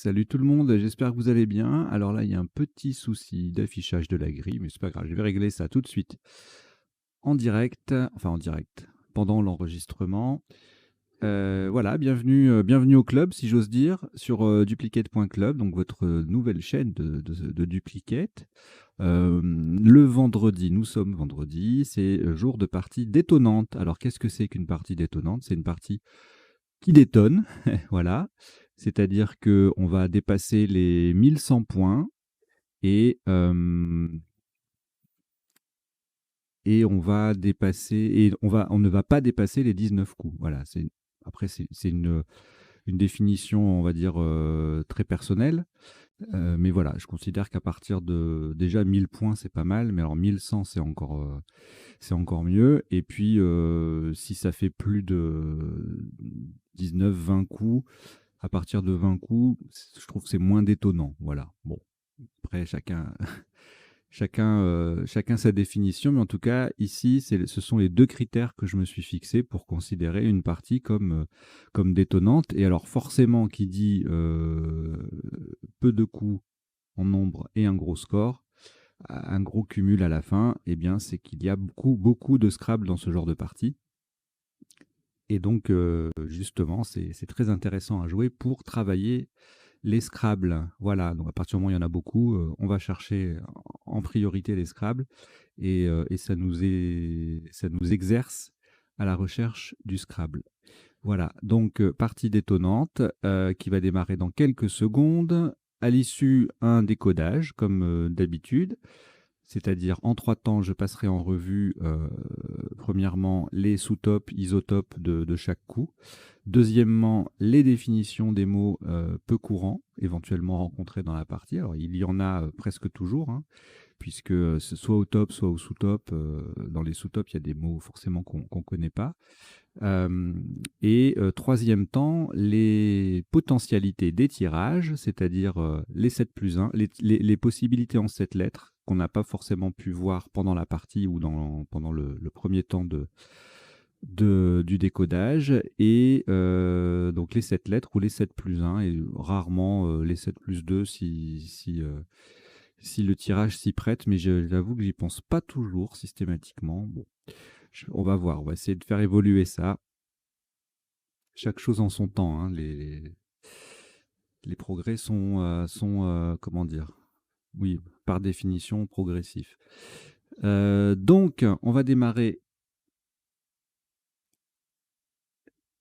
Salut tout le monde, j'espère que vous allez bien. Alors là, il y a un petit souci d'affichage de la grille, mais c'est pas grave, je vais régler ça tout de suite en direct, pendant l'enregistrement. Voilà, bienvenue au club, si j'ose dire, sur duplicate.club, donc votre nouvelle chaîne de Duplicate. Le vendredi, nous sommes vendredi, c'est jour de partie détonnante. Alors qu'est-ce que c'est qu'une partie détonnante? C'est une partie qui détonne, voilà. C'est-à-dire que on va dépasser les 1100 points et on ne va pas dépasser les 19 coups. Voilà, après c'est une définition, on va dire, très personnelle. Mais voilà, je considère qu'à partir de déjà 1000 points, c'est pas mal, mais alors 1100, c'est encore mieux. Et puis, si ça fait plus de 19-20 coups, à partir de 20 coups, je trouve que c'est moins détonnant. Voilà. Bon, après, chacun sa définition, mais en tout cas, ici, ce sont les deux critères que je me suis fixés pour considérer une partie comme détonnante. Et alors, forcément, qui dit peu de coups en nombre et un gros score, un gros cumul à la fin, eh bien, c'est qu'il y a beaucoup de Scrabble dans ce genre de partie. Et donc, justement, c'est très intéressant à jouer pour travailler les Scrabble. Voilà, donc à partir du moment où il y en a beaucoup, on va chercher en priorité les Scrabble et ça nous exerce à la recherche du Scrabble. Voilà, donc partie détonnante qui va démarrer dans quelques secondes. À l'issue, un décodage, comme d'habitude. C'est-à-dire, en 3 temps, je passerai en revue, premièrement, les sous-topes, isotopes de chaque coup. Deuxièmement, les définitions des mots peu courants, éventuellement rencontrés dans la partie. Alors, il y en a presque toujours, hein, puisque c'est soit au top, soit au sous-top. Dans les sous-tops, il y a des mots forcément qu'on ne connaît pas. Et troisième temps, les potentialités des tirages, c'est-à-dire les 7 plus 1, les possibilités en 7 lettres qu'on n'a pas forcément pu voir pendant la partie ou pendant le premier temps du décodage. Et donc les 7 lettres ou les 7 plus 1 et rarement les 7 plus 2 si le tirage s'y prête, mais j'avoue que j'y pense pas toujours systématiquement. Bon, on va voir, on va essayer de faire évoluer ça. Chaque chose en son temps, hein. Les progrès sont comment dire? Oui, par définition, progressifs. Donc, on va démarrer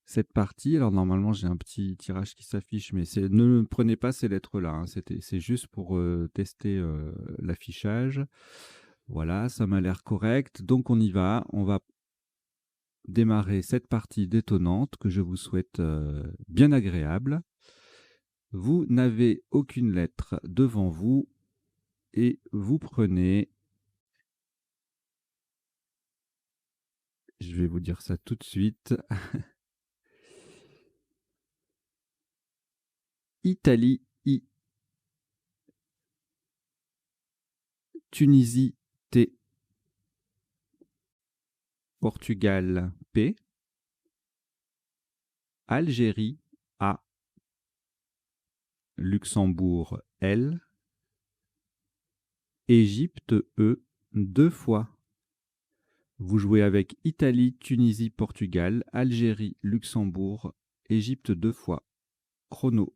cette partie. Alors, normalement, j'ai un petit tirage qui s'affiche, mais ne prenez pas ces lettres-là, hein. C'est juste pour tester l'affichage. Voilà, ça m'a l'air correct. Donc, on y va. On va démarrer cette partie détonnante que je vous souhaite bien agréable. Vous n'avez aucune lettre devant vous et vous prenez, je vais vous dire ça tout de suite, Italie I, Tunisie T, Portugal P, Algérie A, Luxembourg L, Égypte E 2 fois. Vous jouez avec Italie, Tunisie, Portugal, Algérie, Luxembourg, Égypte 2 fois. Chrono.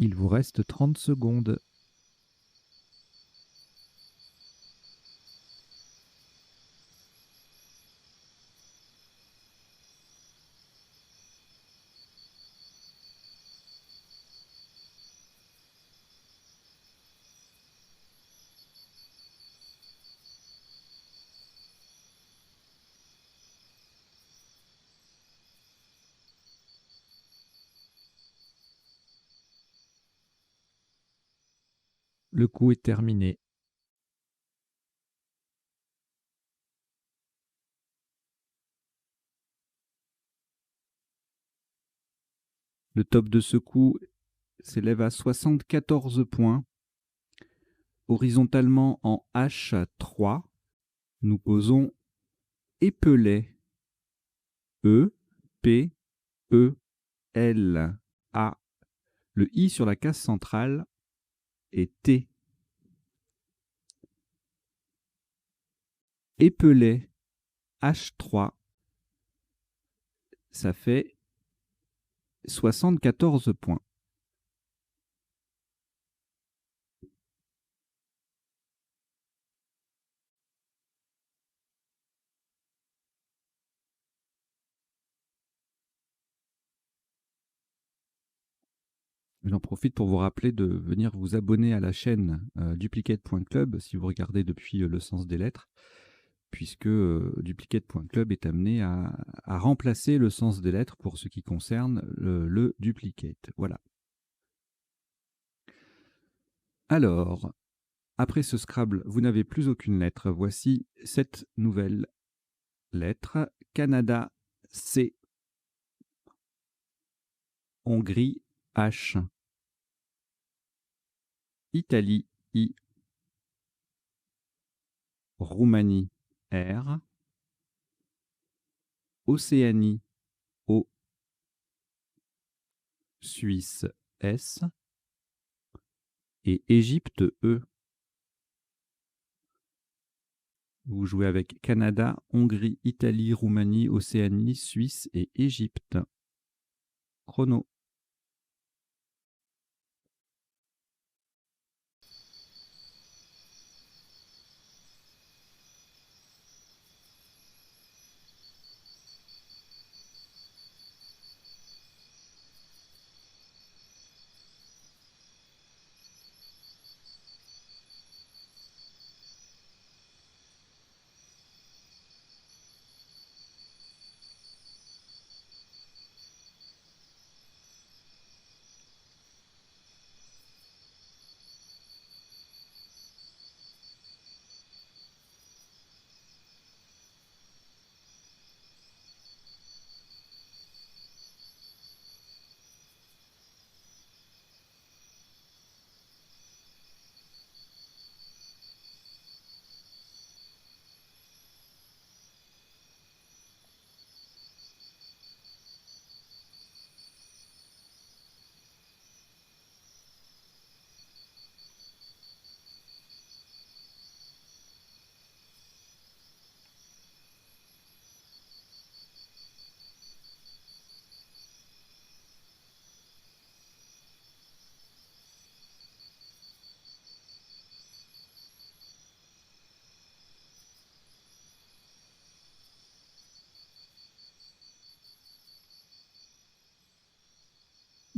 Il vous reste 30 secondes. Le coup est terminé. Le top de ce coup s'élève à 74 points. Horizontalement en H3, nous posons épelet. E, P, E, L, A. Le I sur la case centrale est T. Épelet H3, ça fait 74 points. J'en profite pour vous rappeler de venir vous abonner à la chaîne duplicate.club si vous regardez depuis le sens des lettres, puisque duplicate.club est amené à remplacer le sens des lettres pour ce qui concerne le duplicate. Voilà. Alors, après ce Scrabble, vous n'avez plus aucune lettre. Voici cette nouvelle lettre. Canada, C. Hongrie, H. Italie, I. Roumanie, R. Océanie, O. Suisse, S. Et Égypte, E. Vous jouez avec Canada, Hongrie, Italie, Roumanie, Océanie, Suisse et Égypte. Chrono.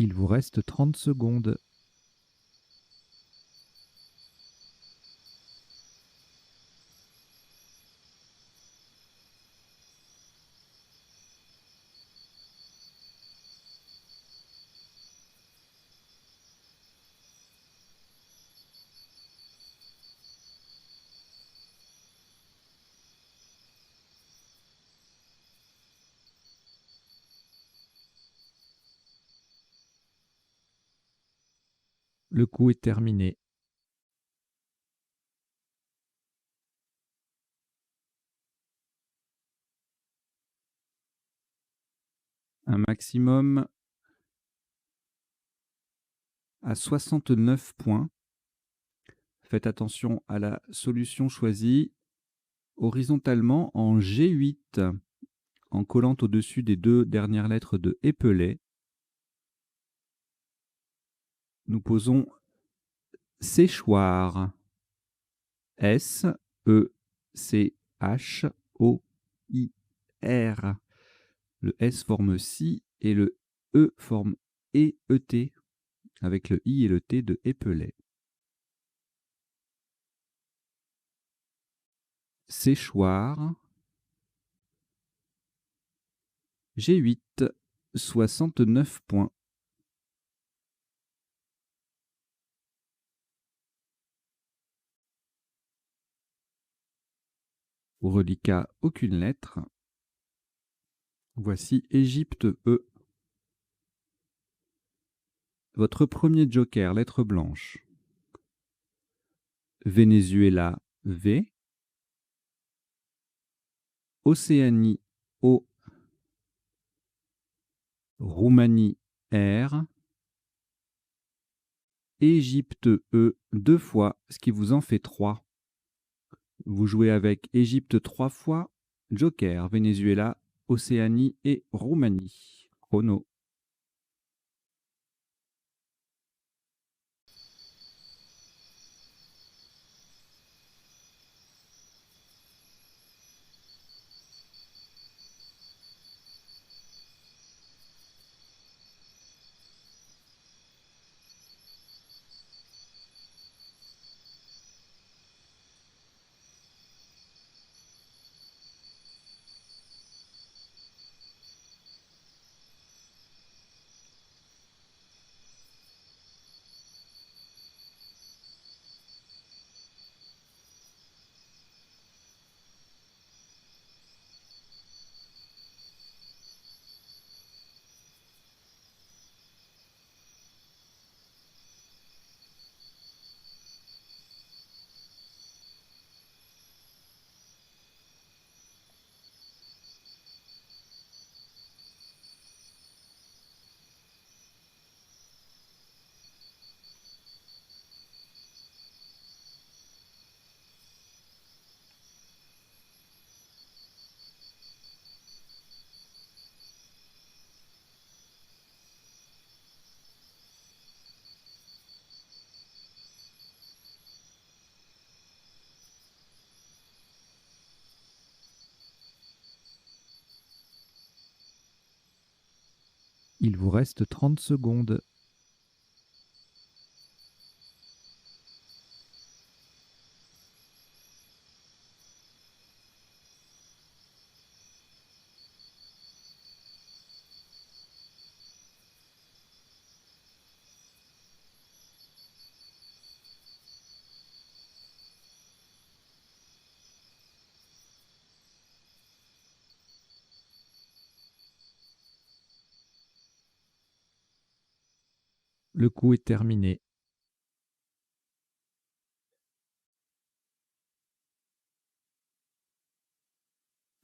Il vous reste 30 secondes. Le coup est terminé. Un maximum à 69 points. Faites attention à la solution choisie horizontalement en G8, en collant au-dessus des deux dernières lettres de épelet. Nous posons séchoir. S-E-C-H-O-I-R. Le S forme si et le E forme E-E-T, avec le I et le T de épelet. Séchoir. G8, 69 points. Au reliquat, aucune lettre. Voici Égypte E. Votre premier joker, lettre blanche. Venezuela V. Océanie O. Roumanie R. Égypte E 2 fois, ce qui vous en fait 3. Vous jouez avec Égypte 3 fois, joker, Venezuela, Océanie et Roumanie. Chrono. Il vous reste 30 secondes. Le coup est terminé.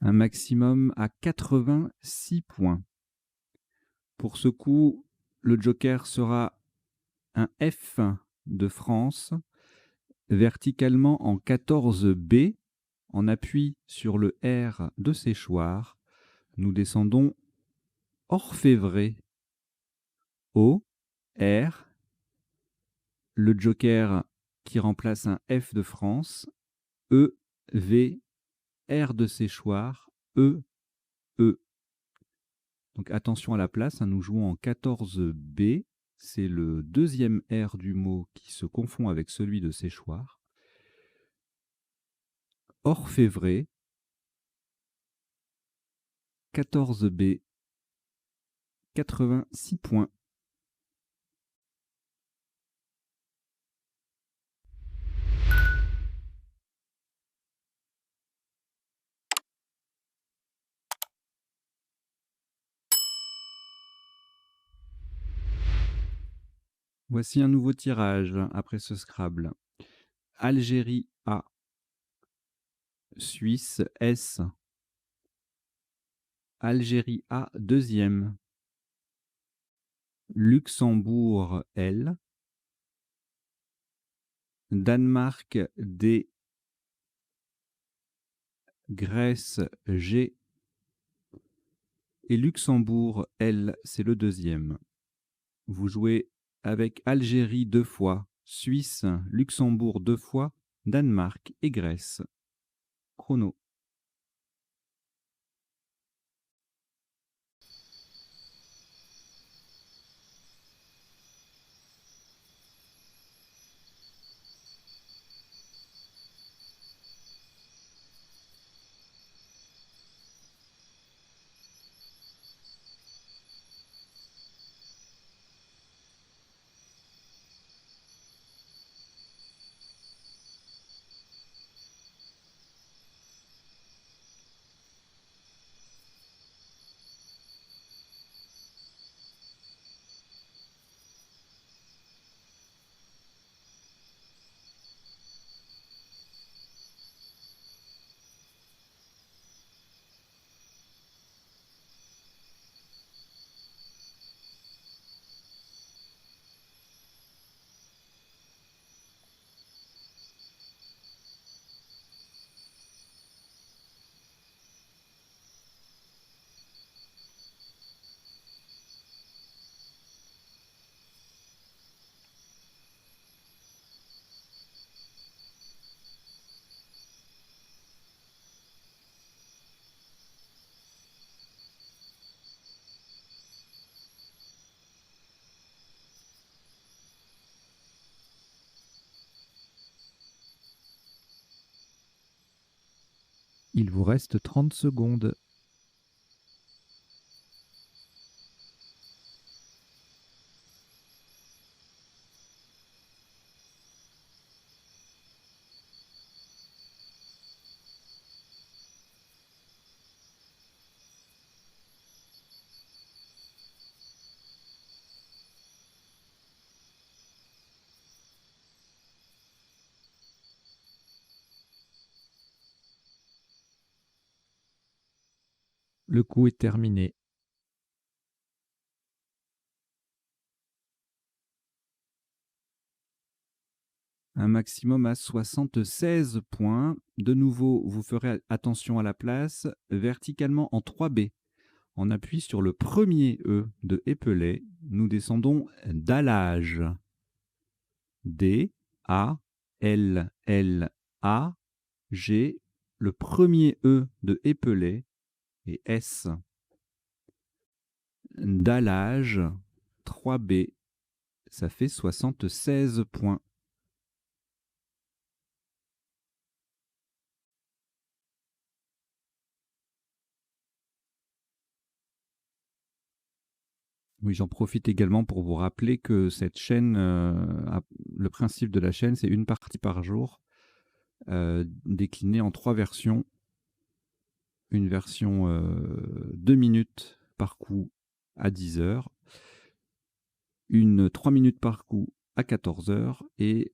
Un maximum à 86 points. Pour ce coup, le joker sera un F de France, verticalement en 14B, en appui sur le R de séchoir. Nous descendons orfèvré. O, R, le joker qui remplace un F de France, E, V, R de séchoir, E, E. Donc attention à la place, hein, nous jouons en 14B, c'est le deuxième R du mot qui se confond avec celui de séchoir. Orfèvré, 14B, 86 points. Voici un nouveau tirage après ce Scrabble. Algérie A, Suisse S, Algérie A deuxième, Luxembourg L, Danemark D, Grèce G et Luxembourg L, c'est le deuxième. Vous jouez avec Algérie 2 fois, Suisse, Luxembourg 2 fois, Danemark et Grèce. Chrono. Il vous reste 30 secondes. Le coup est terminé. Un maximum à 76 points. De nouveau, vous ferez attention à la place. Verticalement en 3B. On appuie sur le premier E de épelet. Nous descendons dallage. D, A, L, L, A, G. Le premier E de épelet et S. Dallage 3B. Ça fait 76 points. Oui, j'en profite également pour vous rappeler que cette chaîne, le principe de la chaîne, c'est une partie par jour, déclinée en 3 versions. Une version 2 minutes par coup à 10 heures, une 3 minutes par coup à 14 heures et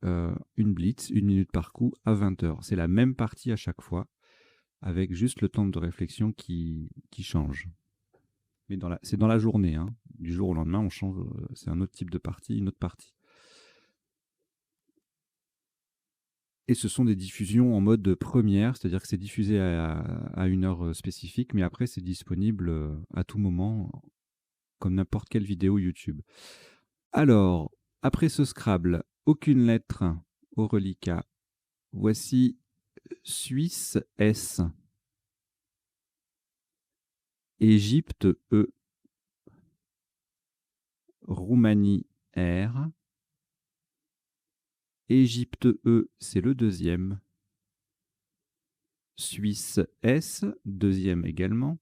une blitz, 1 minute par coup à 20 heures. C'est la même partie à chaque fois, avec juste le temps de réflexion qui change. Mais c'est dans la journée, hein. Du jour au lendemain, on change, c'est un autre type de partie, une autre partie. Et ce sont des diffusions en mode première, c'est-à-dire que c'est diffusé à une heure spécifique, mais après c'est disponible à tout moment, comme n'importe quelle vidéo YouTube. Alors, après ce Scrabble, aucune lettre au reliquat. Voici Suisse S, Égypte E, Roumanie R, Égypte E, c'est le deuxième. Suisse S, deuxième également.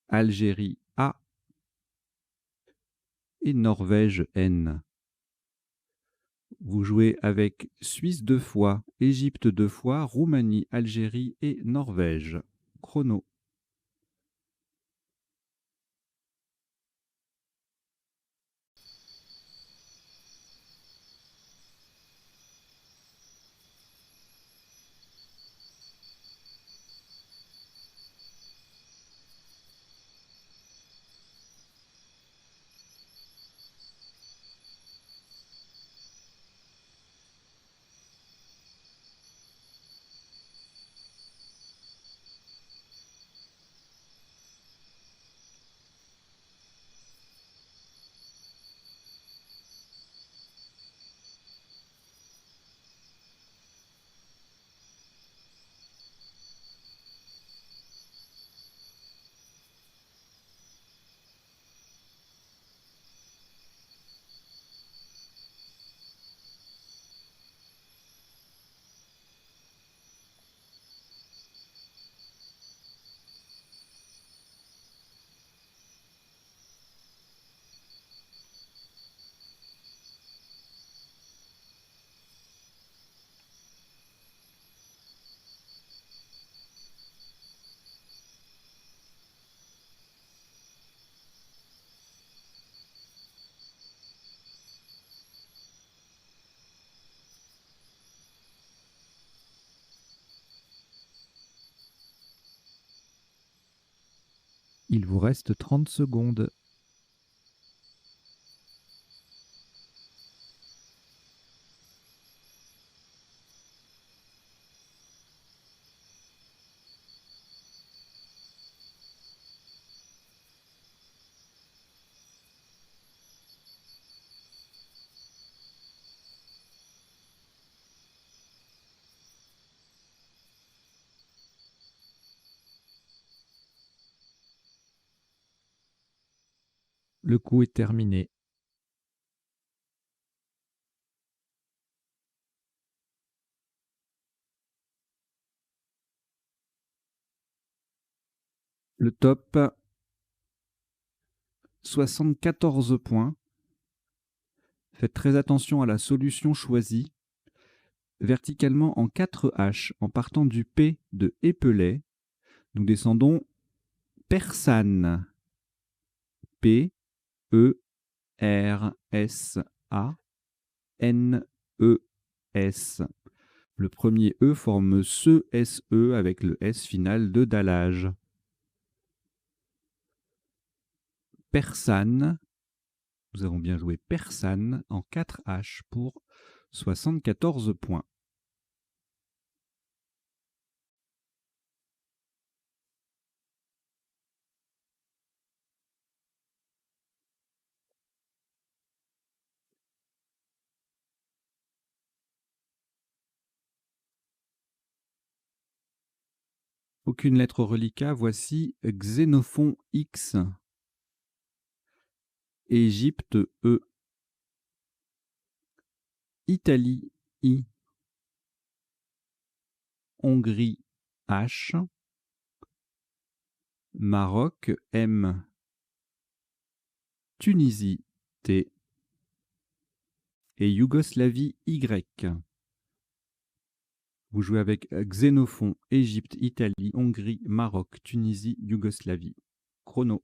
Algérie A et Norvège N. Vous jouez avec Suisse 2 fois, Égypte 2 fois, Roumanie, Algérie et Norvège. Chrono. Il vous reste 30 secondes. Le coup est terminé. Le top, 74 points. Faites très attention à la solution choisie. Verticalement en 4 H, en partant du P de Épelay, nous descendons Persane. P, E, R, S, A, N, E, S. Le premier E forme ce SE avec le S final de dallage. Persane. Nous avons bien joué Persane en 4 H pour 74 points. Aucune lettre reliquat, voici Xénophon X. Égypte E. Italie I. Hongrie H. Maroc M. Tunisie T. Et Yougoslavie Y. Vous jouez avec Xénophon, Égypte, Italie, Hongrie, Maroc, Tunisie, Yougoslavie. Chrono.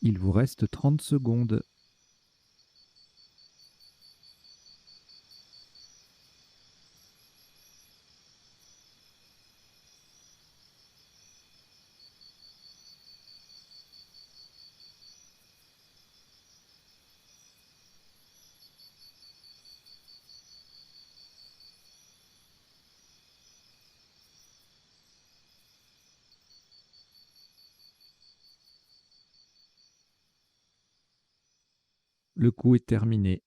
Il vous reste 30 secondes. Le coup est terminé.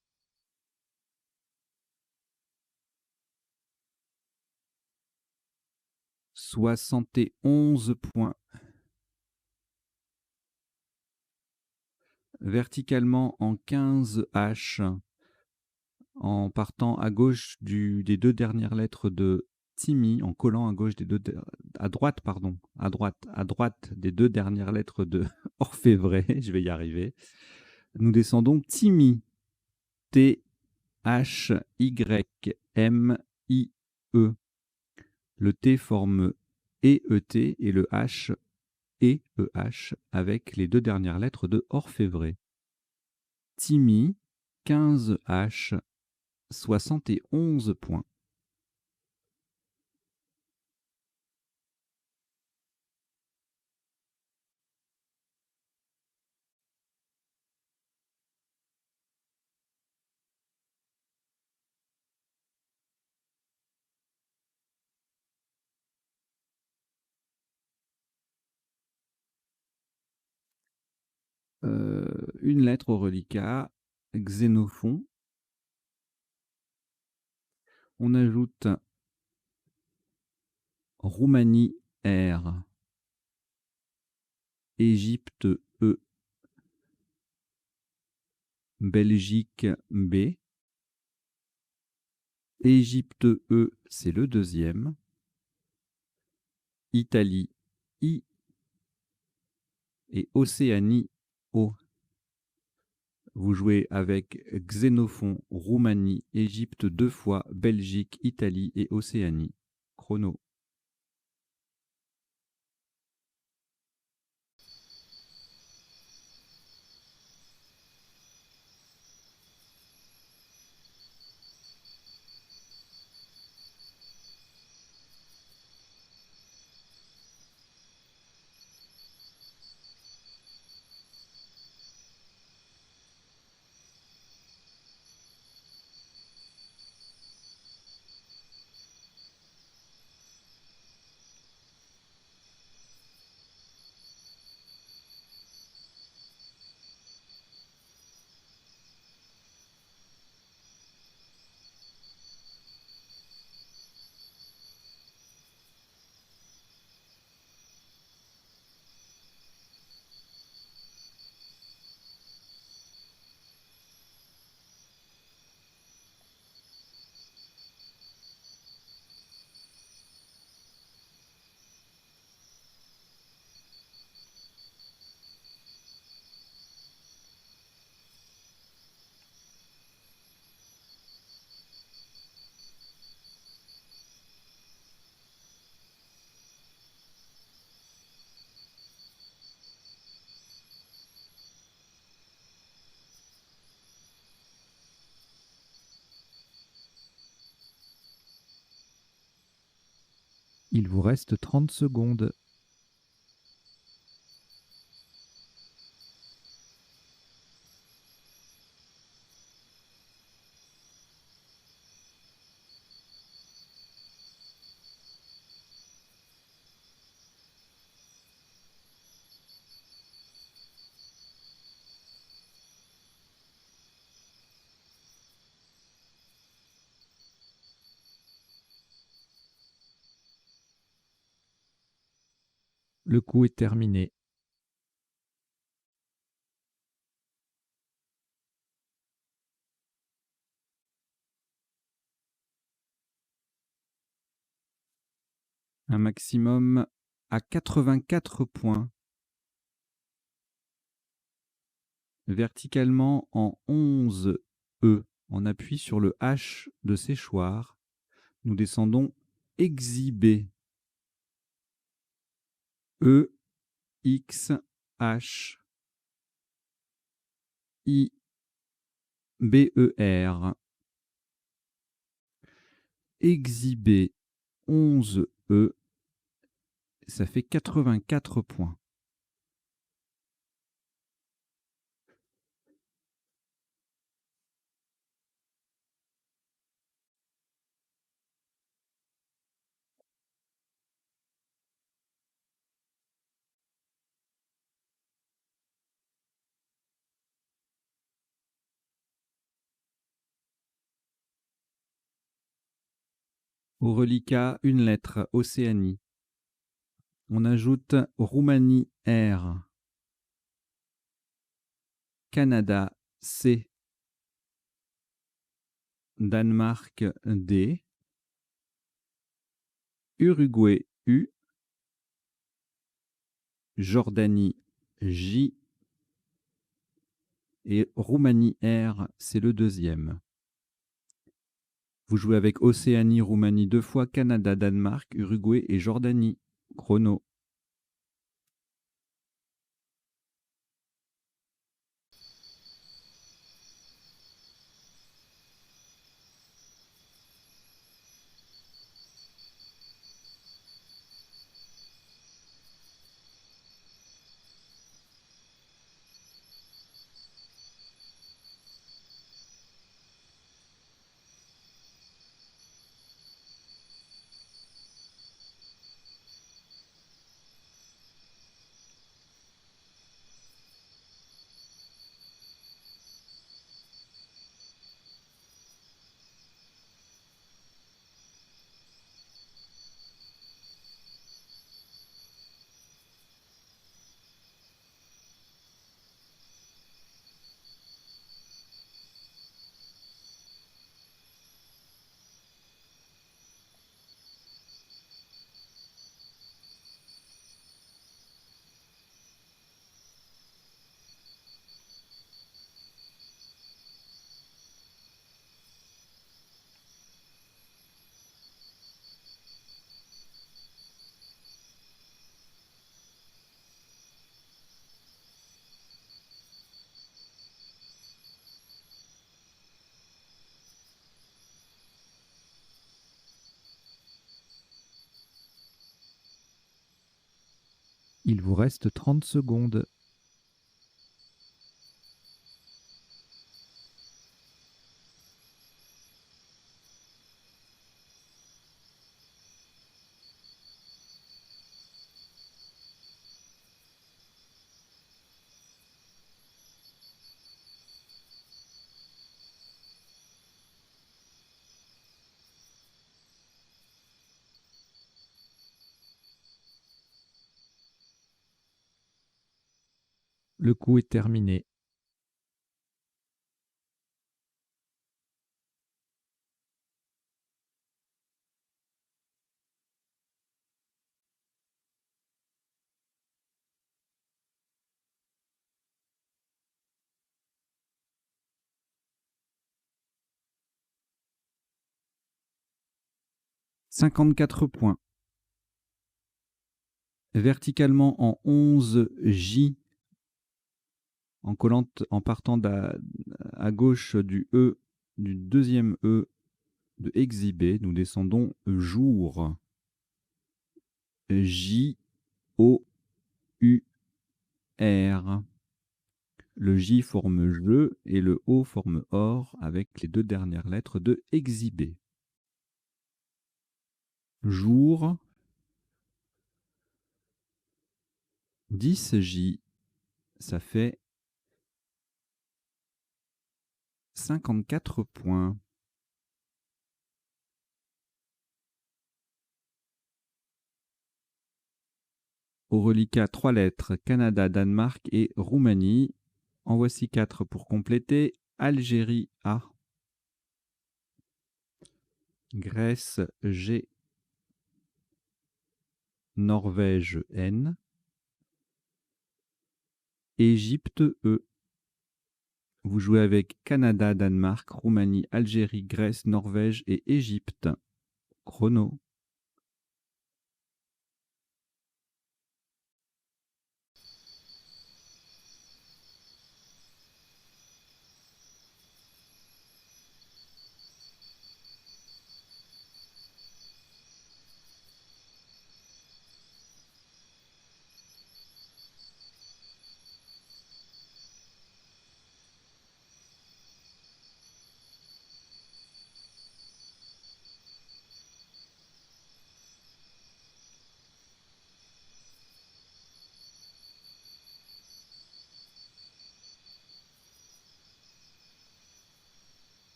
« 71 points. Verticalement en 15 H, en partant à gauche des deux dernières lettres de Timi, en collant à gauche à droite des deux dernières lettres de Orfévrée, je vais y arriver. Nous descendons Timi, T H Y M I E. Le T forme EET et le H et EH avec les 2 dernières lettres de orfèvrer. Timmy, 15H, 71 points. Une lettre au reliquat, Xénophon. On ajoute Roumanie R, Égypte E, Belgique B. Égypte E, c'est le deuxième. Italie I et Océanie O. Vous jouez avec Xénophon, Roumanie, Égypte 2 fois, Belgique, Italie et Océanie. Chrono. Il vous reste 30 secondes. Le coup est terminé. Un maximum à 84 points. Verticalement en 11 E. On appuie sur le H de séchoir. Nous descendons exhibé. E, X, H, I, B, E, R. Exhibé 11 E. Ça fait 84 points. Au reliquat, une lettre, Océanie. On ajoute Roumanie R, Canada C, Danemark D, Uruguay U, Jordanie J et Roumanie R, c'est le deuxième. Vous jouez avec Océanie, Roumanie 2 fois, Canada, Danemark, Uruguay et Jordanie. Chrono. Il vous reste 30 secondes. Le coup est terminé. « 54 points. Verticalement en 11 J, en collant, en partant à gauche du E, du deuxième E de exhibé, nous descendons jour. J-O-U-R. Le J forme je et le O forme or avec les deux dernières lettres de exhibé. Jour. 10 J, ça fait 54 points. Au reliquat 3 lettres, Canada, Danemark et Roumanie. En voici 4 pour compléter. Algérie A. Grèce G. Norvège N. Égypte E. Vous jouez avec Canada, Danemark, Roumanie, Algérie, Grèce, Norvège et Égypte. Chrono.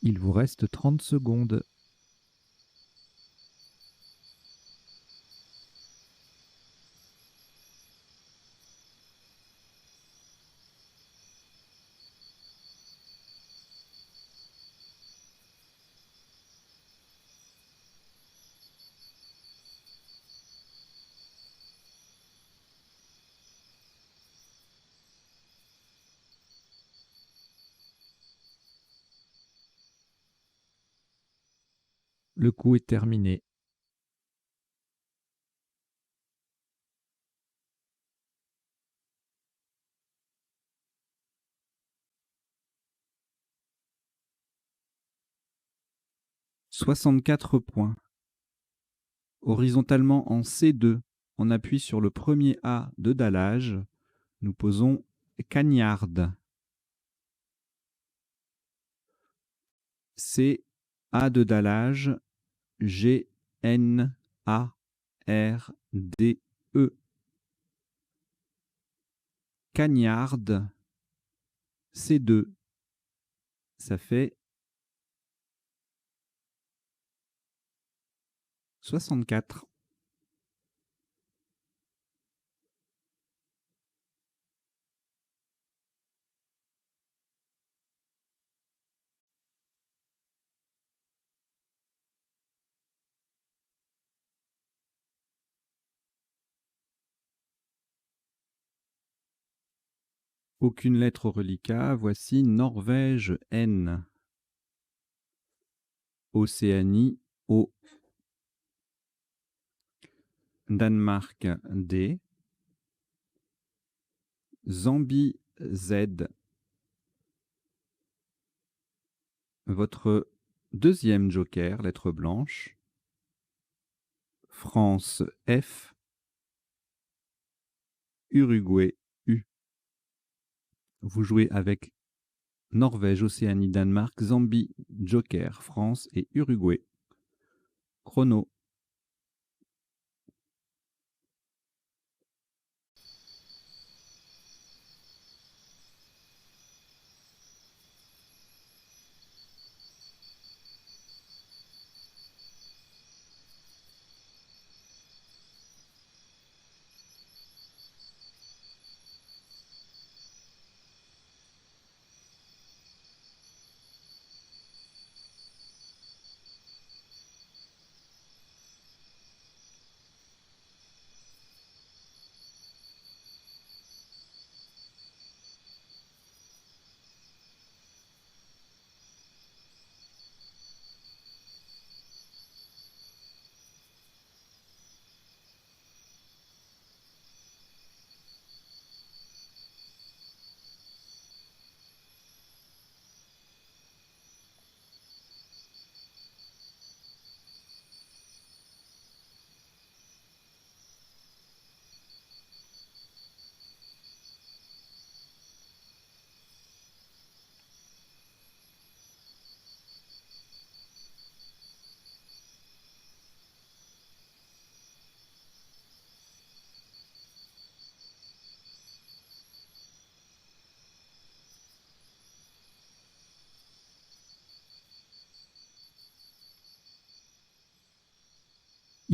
Il vous reste 30 secondes. Le coup est terminé. « 64 points. Horizontalement en C2, on appuie sur le premier A de dallage. Nous posons cagnarde. C, A de dallage, G, N, A, R, D, E. Cagnarde, C2. Ça fait 64. Aucune lettre au reliquat. Voici Norvège N. Océanie O. Danemark D. Zambie Z. Votre deuxième joker, lettre blanche. France F. Uruguay U. Vous jouez avec Norvège, Océanie, Danemark, Zambie, joker, France et Uruguay. Chrono.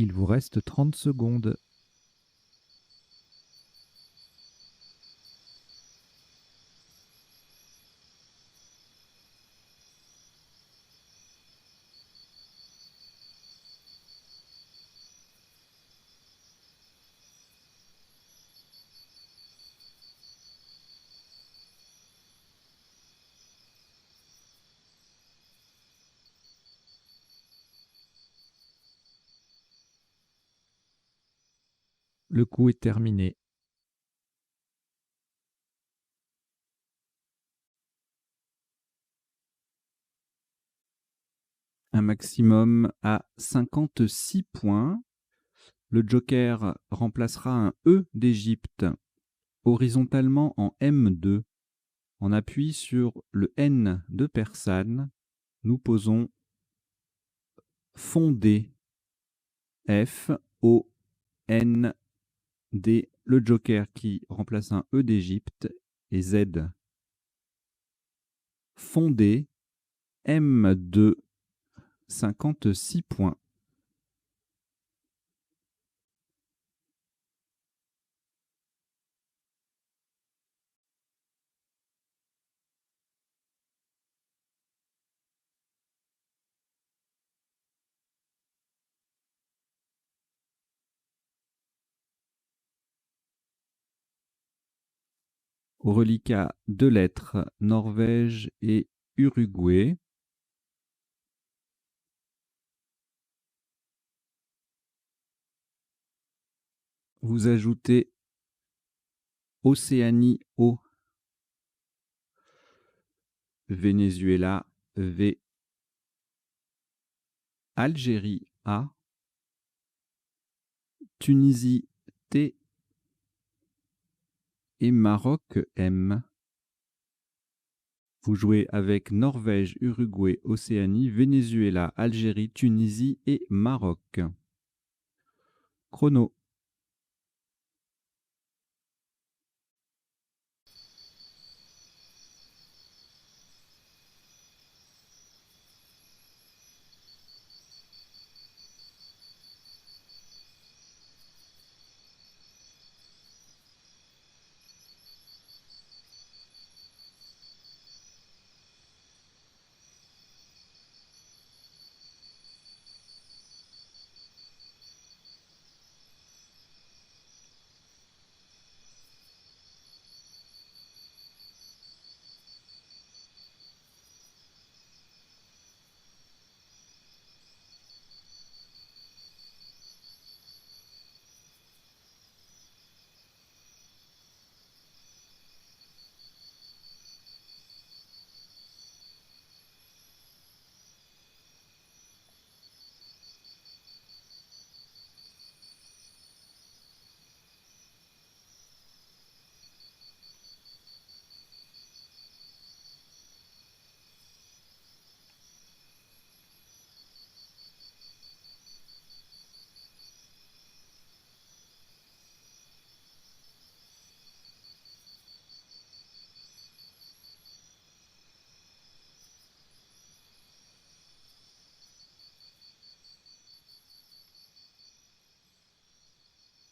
Il vous reste 30 secondes. Le coup est terminé. Un maximum à 56 points. Le joker remplacera un E d'Égypte horizontalement en M2. En appui sur le N de Persane, nous posons fondé. F, O, N, D. Le joker qui remplace un E d'Égypte et Z. Fondé. M2. 56 points. Au reliquat, 2 lettres, Norvège et Uruguay. Vous ajoutez Océanie O, Venezuela V, Algérie A, Tunisie T et Maroc M. Vous jouez avec Norvège, Uruguay, Océanie, Venezuela, Algérie, Tunisie et Maroc. Chrono.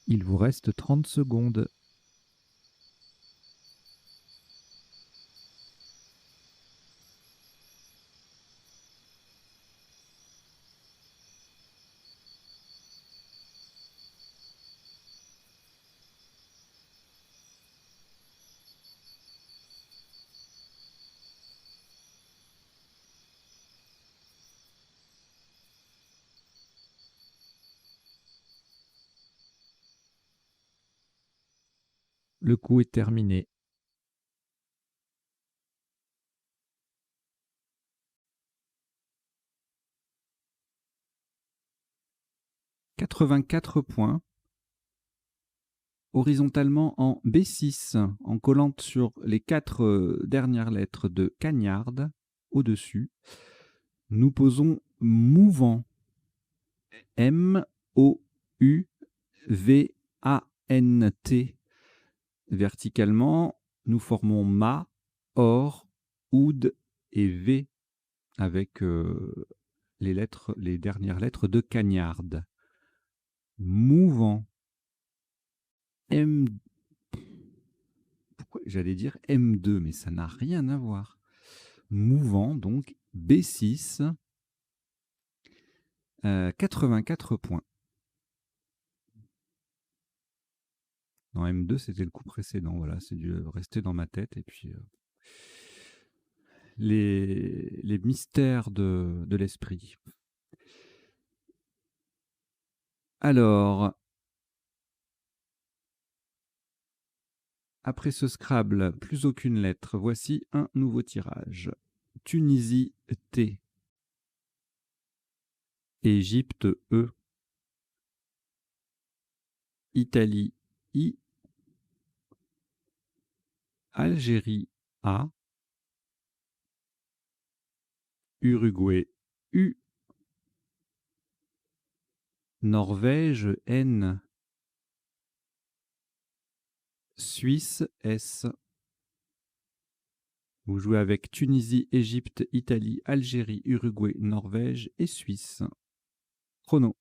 Il vous reste 30 secondes. Le coup est terminé. « 84 points. Horizontalement en B6, en collant sur les 4 dernières lettres de Cagnard, au-dessus, nous posons mouvant. M-O-U-V-A-N-T. Verticalement, nous formons Ma, Or, Oud et V avec les dernières lettres de Cagnard. Mouvant. M. Pourquoi j'allais dire M2, mais ça n'a rien à voir. Mouvant, donc B6, 84 points. Non, M2, c'était le coup précédent. Voilà, c'est dû rester dans ma tête. Et puis, les mystères de l'esprit. Alors, après ce Scrabble, plus aucune lettre. Voici un nouveau tirage. Tunisie, T. Égypte, E. Italie, I. Algérie, A. Uruguay, U. Norvège, N. Suisse, S. Vous jouez avec Tunisie, Égypte, Italie, Algérie, Uruguay, Norvège et Suisse. Chrono.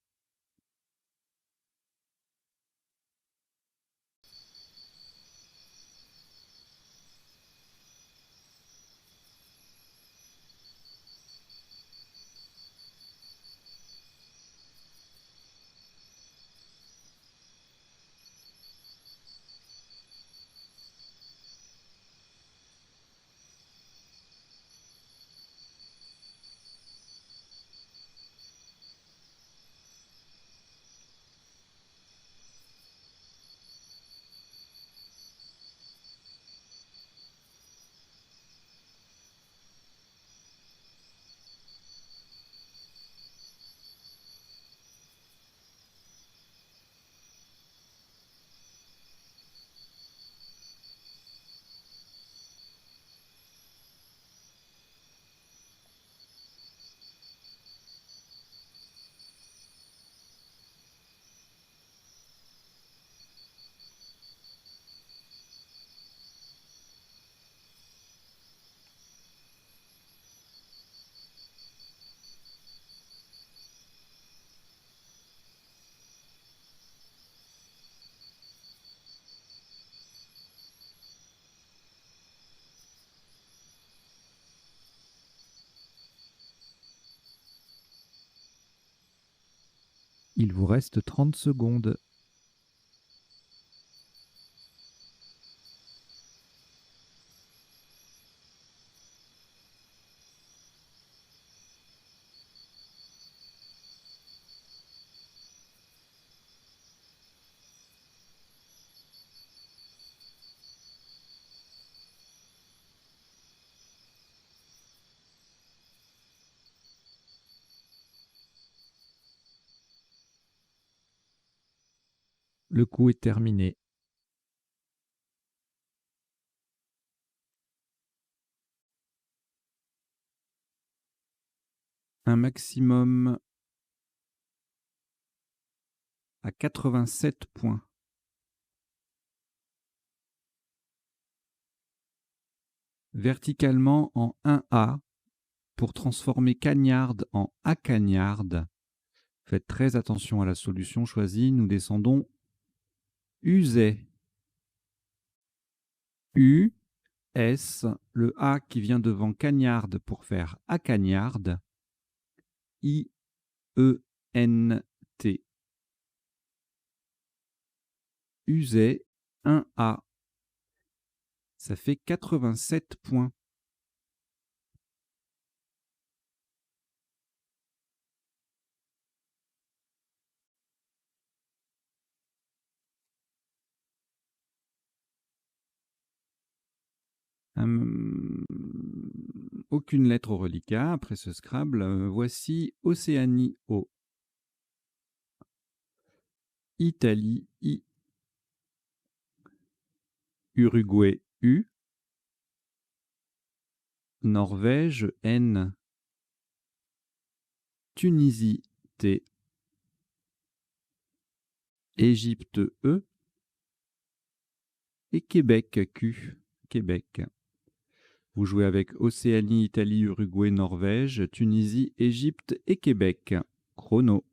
Il vous reste 30 secondes. Le coup est terminé. Un maximum à 87 points. Verticalement en 1A pour transformer Cagnard en Acagnard. Faites très attention à la solution choisie. Nous descendons Uzet. U, S, le A qui vient devant cagnarde pour faire à cagnarde. I, E, N, T. Uzet, 1A. Ça fait 87 points. Aucune lettre au reliquat après ce Scrabble. Voici Océanie O. Italie I. Uruguay U. Norvège N. Tunisie T. Égypte E. Et Québec Q. Québec. Vous jouez avec Océanie, Italie, Uruguay, Norvège, Tunisie, Égypte et Québec. Chrono.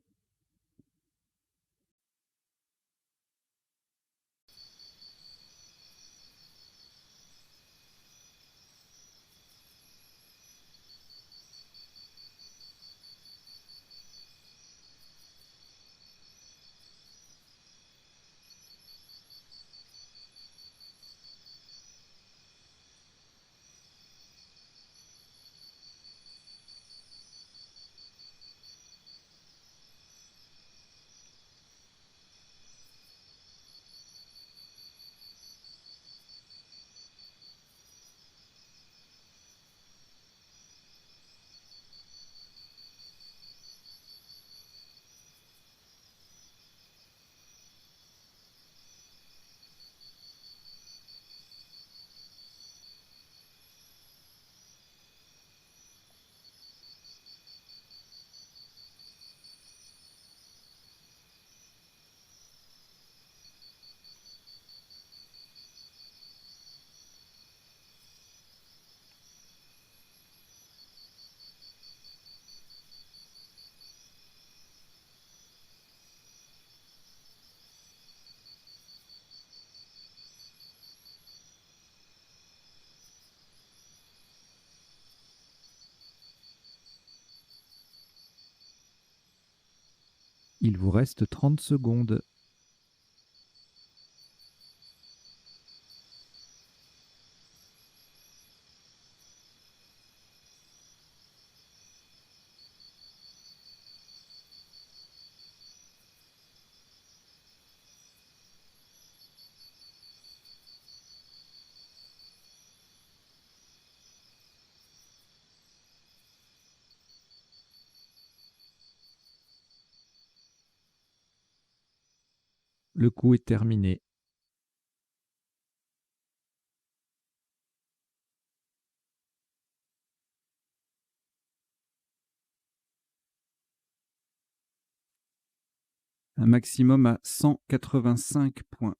Il vous reste 30 secondes. Le coup est terminé. Un maximum à 185 points.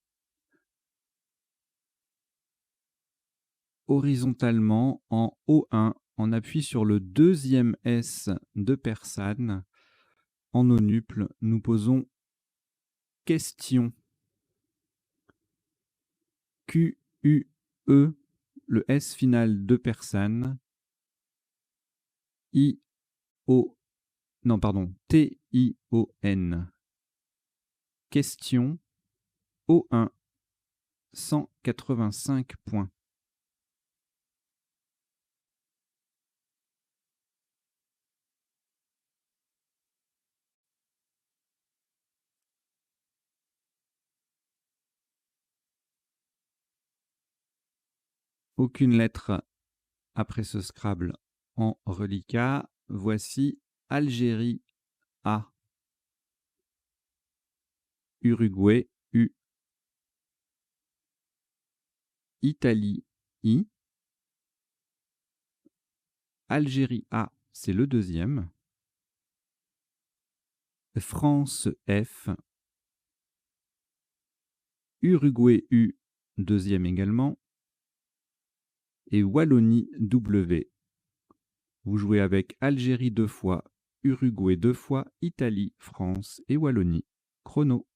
Horizontalement, en O1, on appuie sur le deuxième S de Persane. En onuple, nous posons question. Q, U, E, le S final de Persane. I, O, non, pardon, T, I, O, N. Question, O1, 185 points. Aucune lettre après ce Scrabble en reliquat. Voici Algérie A. Uruguay U. Italie I. Algérie A, c'est le deuxième. France F. Uruguay U, deuxième également. Et Wallonie W. Vous jouez avec Algérie 2 fois, Uruguay 2 fois, Italie, France et Wallonie. Chrono.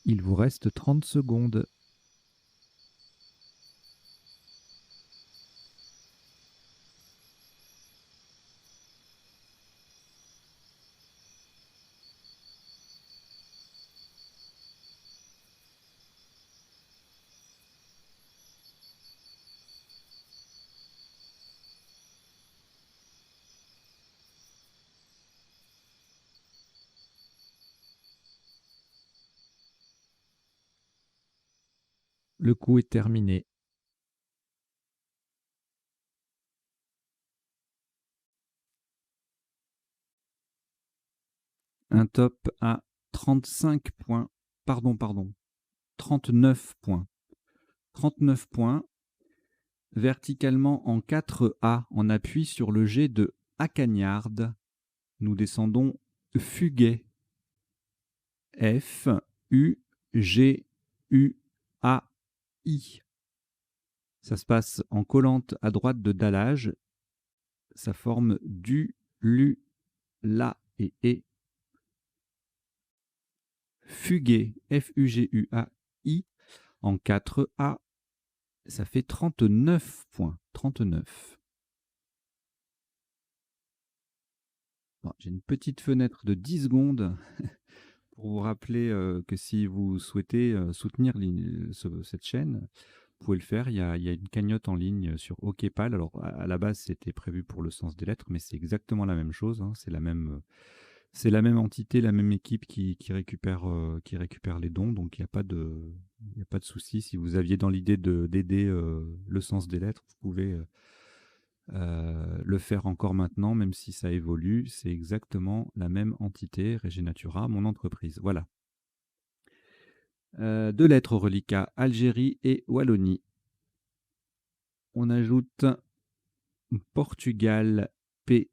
Il vous reste 30 secondes. Le coup est terminé. Un top à 35 points. Pardon. 39 points. 39 points. Verticalement en 4A, en appui sur le jet de Acagnard. Nous descendons Fuguet. F, U, G, U, A, I. Ça se passe en collante à droite de dallage. Ça forme du, lu, la et e. Fuguet, F-U-G-U-A-I, en 4A. Ça fait 39 points. 39. Bon, j'ai une petite fenêtre de 10 secondes pour vous rappeler que si vous souhaitez soutenir cette chaîne, vous pouvez le faire. Il y a une cagnotte en ligne sur OKPAL. Alors, à la base, c'était prévu pour le sens des lettres, mais c'est exactement la même chose, hein. C'est la même entité, la même équipe qui récupère les dons. Donc, il y a pas de souci. Si vous aviez dans l'idée d'aider le sens des lettres, vous pouvez le faire encore maintenant, même si ça évolue. C'est exactement la même entité, Regenatura, mon entreprise. Voilà. Deux lettres au reliquat, Algérie et Wallonie. On ajoute Portugal, P.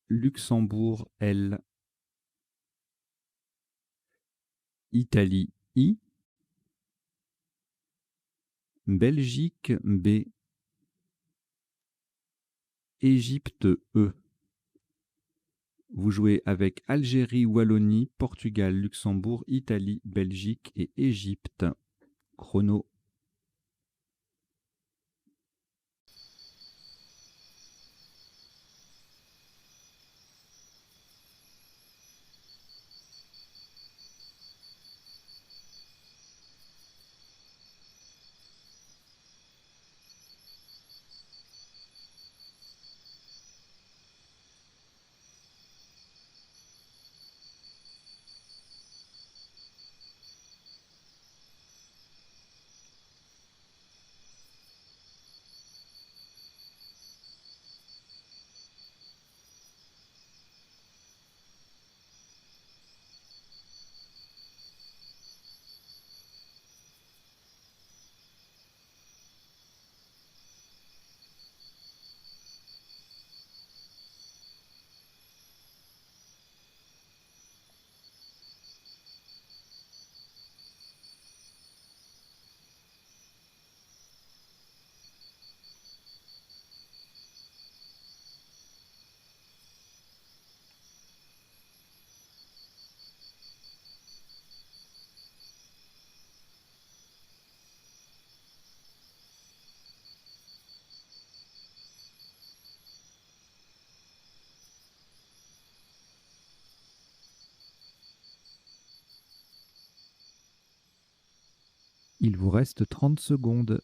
Luxembourg, L. Italie, I. Belgique, B. Égypte, E. Vous jouez avec Algérie, Wallonie, Portugal, Luxembourg, Italie, Belgique et Égypte. Chrono. Il vous reste 30 secondes.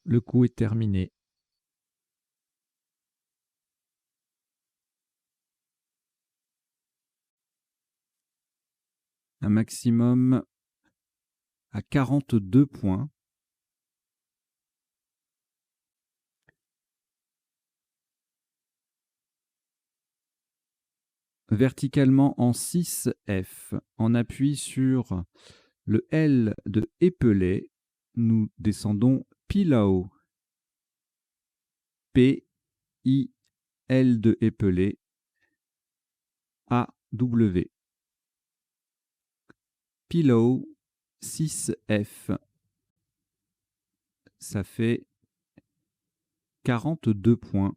Le coup est terminé. Un maximum à 42 points. verticalement en 6F. On appuie sur le L de épeler. Nous descendons pillow. P-I-L de épeler. A-W. Pillow 6F. Ça fait 42 points.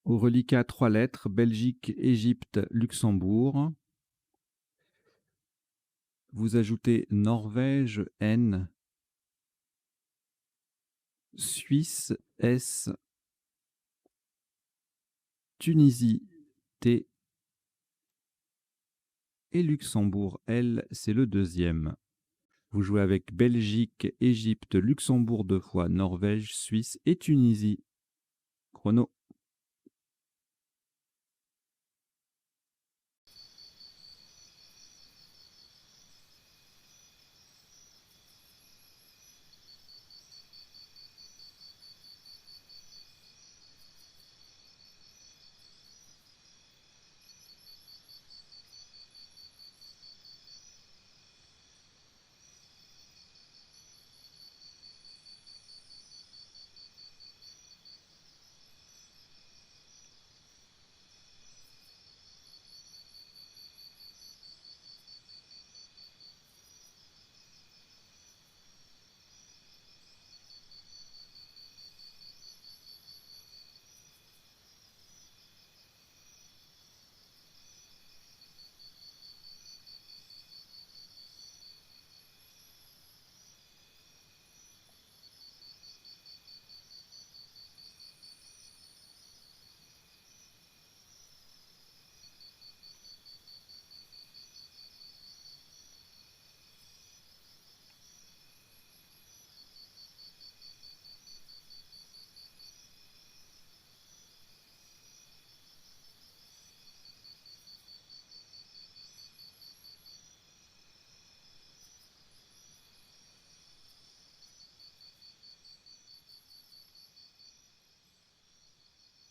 Au reliquat 3 lettres, Belgique, Égypte, Luxembourg. Vous ajoutez Norvège, N, Suisse, S, Tunisie, T, et Luxembourg, L, c'est le deuxième. Vous jouez avec Belgique, Égypte, Luxembourg 2 fois, Norvège, Suisse et Tunisie. Chrono.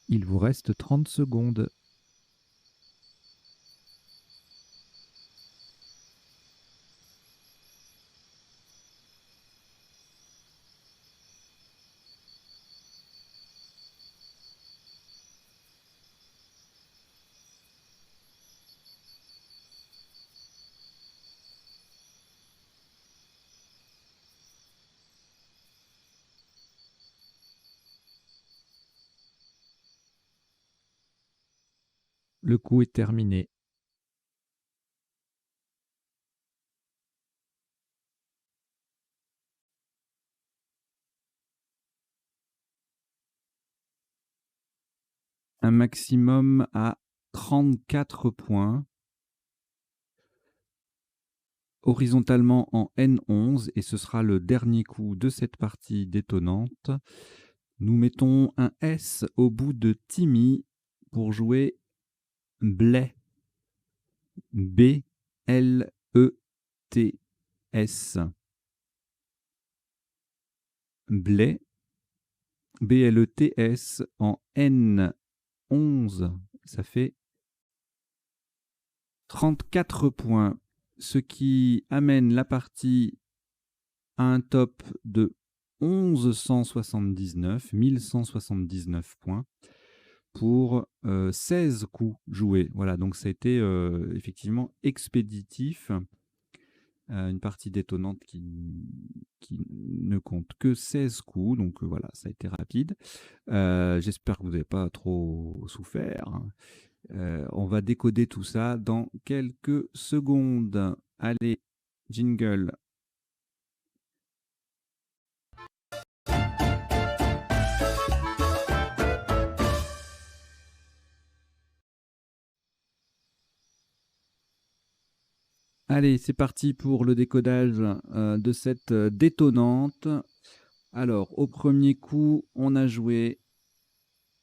Il vous reste 30 secondes. Le coup est terminé. Un maximum à 34 points. Horizontalement en N11, et ce sera le dernier coup de cette partie détonnante. Nous mettons un S au bout de Timmy pour jouer Blé. B-L-E-T-S. Blé. B-L-E-T-S en N11. Ça fait 34 points, ce qui amène la partie à un top de 1179 points pour 16 coups joués. Voilà, donc ça a été effectivement expéditif. Une partie détonnante qui ne compte que 16 coups, donc voilà, ça a été rapide. J'espère que vous n'avez pas trop souffert. On va décoder tout ça dans quelques secondes. Allez, jingle. Allez, c'est parti pour le décodage de cette détonnante. Alors, au premier coup, on a joué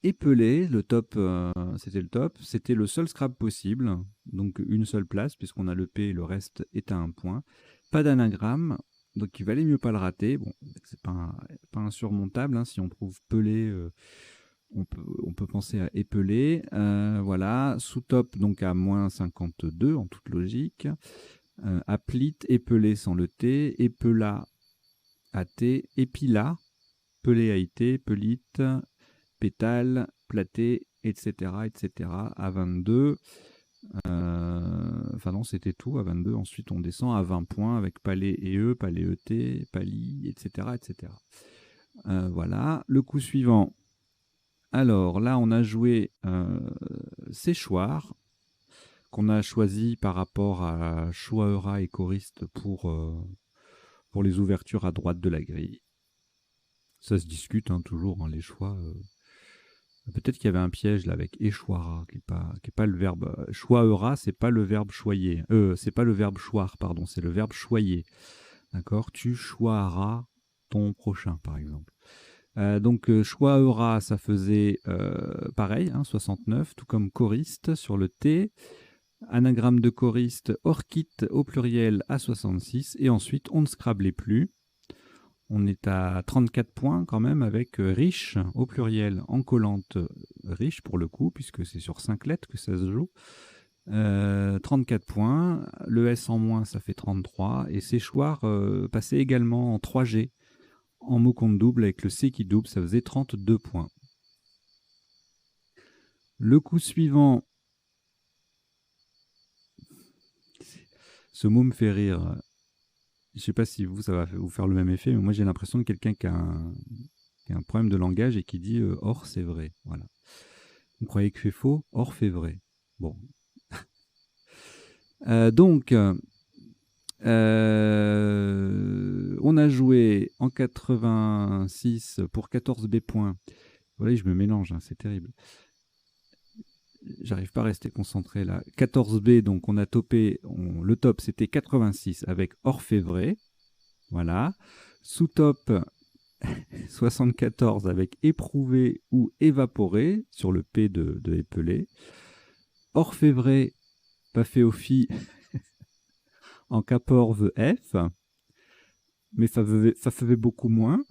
épelé, le top, c'était le top. C'était le seul scrap possible, donc une seule place, puisqu'on a le P et le reste est à un point. Pas d'anagramme, donc il valait mieux pas le rater. Bon, c'est pas insurmontable, hein, si on trouve pelé, on peut penser à épeler. Voilà, sous-top, donc à moins 52, en toute logique. Aplit, épelé sans le T, épela, AT, épila, pelé AIT, pelite, pétale, platé, etc., etc., à 22. Enfin non, c'était tout à 22. Ensuite, on descend à 20 points avec palais et E, palais ET, pali, etc., etc. Voilà. Le coup suivant. Alors là, on a joué séchoir, qu'on a choisi par rapport à Choaera et choriste pour les ouvertures à droite de la grille. Ça se discute hein, toujours, hein, les choix. Peut-être qu'il y avait un piège là avec échoira, qui est pas le verbe choiera, c'est pas le verbe choyer. C'est pas le verbe choir, pardon, c'est le verbe choyer. D'accord. Tu choiras ton prochain, par exemple. Donc choiera, ça faisait pareil, hein, 69, tout comme choriste sur le T. Anagramme de choriste, orchite au pluriel à 66. Et ensuite, on ne scrablait plus. On est à 34 points quand même avec riche au pluriel en collante riche pour le coup, puisque c'est sur 5 lettres que ça se joue. 34 points. Le S en moins, ça fait 33. Et séchoir passait également en 3G en mot compte double avec le C qui double, ça faisait 32 points. Le coup suivant, ce mot me fait rire. Je ne sais pas si ça va vous faire le même effet, mais moi j'ai l'impression de quelqu'un qui a un problème de langage et qui dit or c'est vrai. Voilà. Vous croyez que c'est faux, or fait vrai. Bon. Donc, on a joué en 86 pour 14 B points. Voilà, je me mélange, hein, c'est terrible. J'arrive pas à rester concentré là. 14B, donc on a topé, le top c'était 86 avec orfèvre. Voilà. Sous-top 74 avec éprouvé ou évaporé sur le P de épelé. Orfèvre, pas fait au fi en caporve F, mais ça faisait beaucoup moins.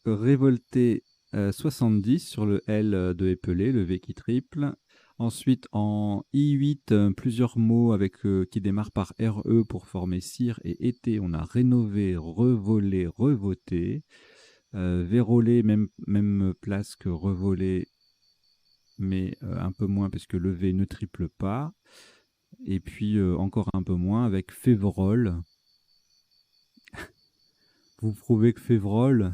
Révolté 70 sur le L de épelé, le V qui triple. Ensuite, en I8, plusieurs mots qui démarrent par RE pour former cire et été. On a rénové, revolé, revoté. Vérolé, même place que revolé, mais un peu moins parce que le V ne triple pas. Et puis encore un peu moins avec févrole. Vous prouvez que févrole,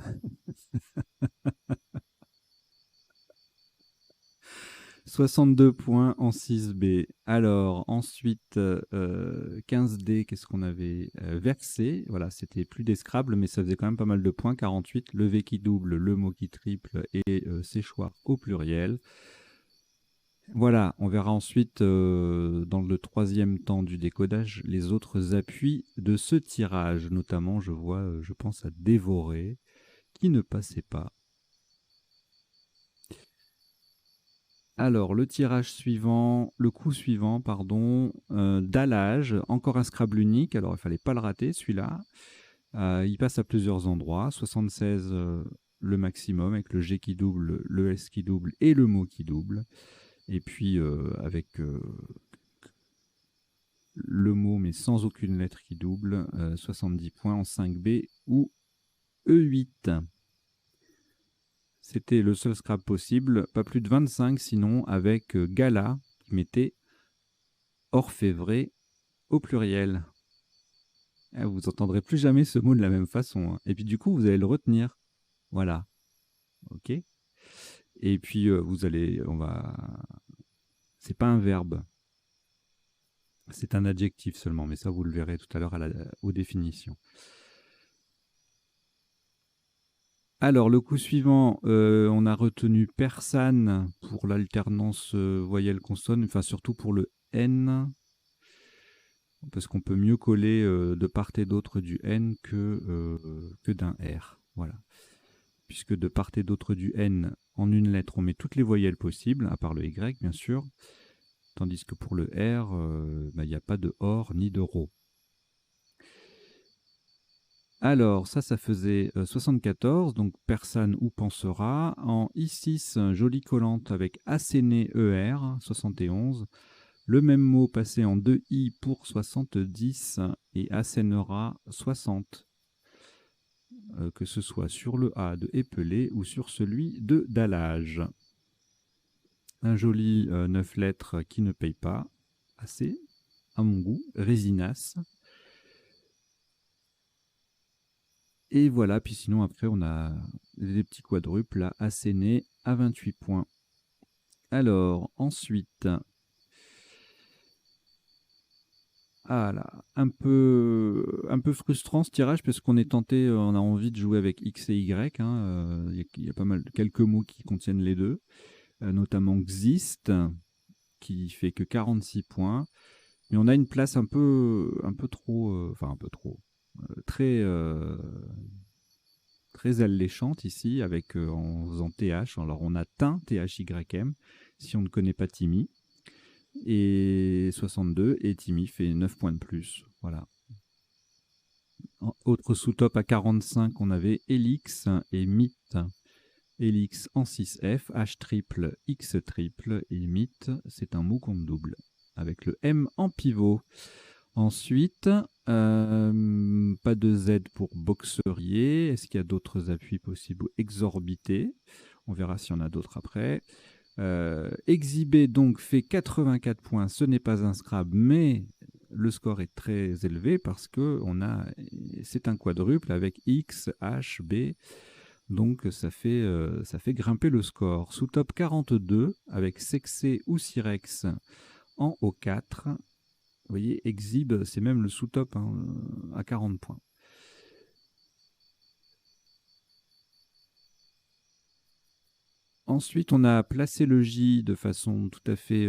62 points en 6B. Alors, ensuite, 15D, qu'est-ce qu'on avait versé? Voilà, c'était plus des Scrabble, mais ça faisait quand même pas mal de points. 48, le V qui double, le mot qui triple et séchoir au pluriel. Voilà, on verra ensuite, dans le troisième temps du décodage, les autres appuis de ce tirage. Notamment, je pense à dévorer, qui ne passait pas. Alors, le tirage suivant, le coup suivant, pardon, dallage, encore un Scrabble unique. Alors, il fallait pas le rater, celui-là. Il passe à plusieurs endroits. 76, le maximum, avec le G qui double, le S qui double et le mot qui double. Et puis, avec le mot, mais sans aucune lettre qui double, 70 points en 5B ou E8. C'était le seul scrap possible, pas plus de 25 sinon avec Gala qui mettait orfèvre au pluriel. Vous n'entendrez plus jamais ce mot de la même façon. Hein. Et puis du coup, vous allez le retenir. Voilà. OK. Et puis c'est pas un verbe. C'est un adjectif seulement, mais ça, vous le verrez tout à l'heure aux définitions. Alors, le coup suivant, on a retenu persane pour l'alternance voyelle-consonne, enfin surtout pour le N, parce qu'on peut mieux coller de part et d'autre du N que d'un R. Voilà. Puisque de part et d'autre du N, en une lettre, on met toutes les voyelles possibles, à part le Y, bien sûr. Tandis que pour le R, il n'y a pas de OR ni de RO. Alors, ça faisait 74, donc personne ou pensera. En I6, jolie collante avec asséné ER, 71. Le même mot passé en 2i pour 70 et assénera 60. Que ce soit sur le A de épeler ou sur celui de dallage. Un joli 9 lettres qui ne paye pas assez, à mon goût, résinace. Et voilà, puis sinon après on a des petits quadruples à asséner à 28 points. Alors ensuite, un peu frustrant ce tirage parce qu'on est tenté, on a envie de jouer avec X et Y. Il y a pas mal, quelques mots qui contiennent les deux, notamment Xist qui fait que 46 points. Mais on a une place un peu trop, enfin un peu trop, très très alléchante ici, avec en faisant TH. Alors on a Tin, THYM, si on ne connaît pas Timmy, et 62, et Timmy fait 9 points de plus. Voilà. Autre sous-top à 45, on avait Helix et Mythe. Helix en 6F, H triple, X triple, et Mythe, c'est un mot compte double, avec le M en pivot. Ensuite, pas de Z pour boxerier. Est-ce qu'il y a d'autres appuis possibles? Exorbité. On verra s'il y en a d'autres après. Exhibé donc fait 84 points. Ce n'est pas un Scrabble, mais le score est très élevé parce que c'est un quadruple avec X, H, B. Donc ça fait grimper le score. Sous top 42 avec Sexé ou Sirex en O4. Vous voyez, Exhibe, c'est même le sous-top à 40 points. Ensuite, on a placé le J de façon tout à fait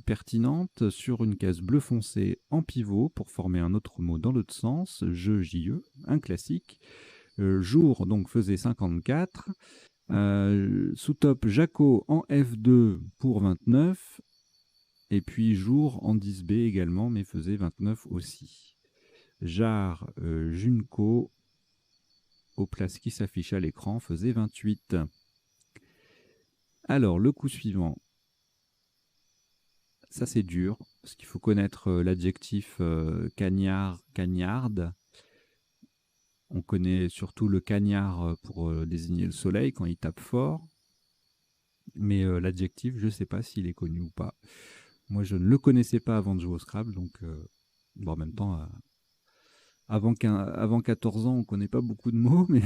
pertinente sur une case bleu foncé en pivot pour former un autre mot dans l'autre sens. Je, JE, un classique. Jour, donc, faisait 54. Sous-top Jaco en F2 pour 29. Et puis jour en 10B également, mais faisait 29 aussi. Jar, Junco, aux places qui s'affichent à l'écran, faisait 28. Alors, le coup suivant, ça c'est dur, parce qu'il faut connaître l'adjectif cagnard, cagnarde. On connaît surtout le cagnard pour désigner le soleil quand il tape fort. Mais l'adjectif, je ne sais pas s'il est connu ou pas. Moi, je ne le connaissais pas avant de jouer au Scrabble, donc bon, en même temps, avant 14 ans, on ne connaît pas beaucoup de mots, mais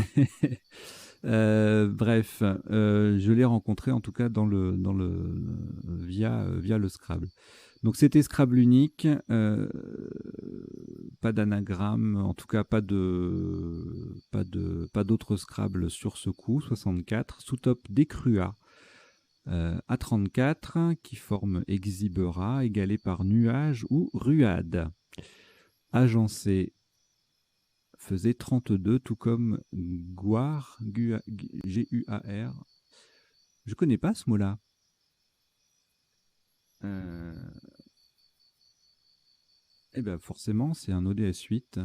bref, je l'ai rencontré en tout cas via le Scrabble. Donc c'était Scrabble unique, pas d'anagramme, en tout cas pas d'autres Scrabble sur ce coup. 64, sous-top Décrua à 34, qui forme Exhibera, égalé par Nuage ou Ruade. Agencé faisait 32, tout comme Guar, G-U-A-R. Je connais pas ce mot-là. Eh bien, forcément, c'est un ODS 8.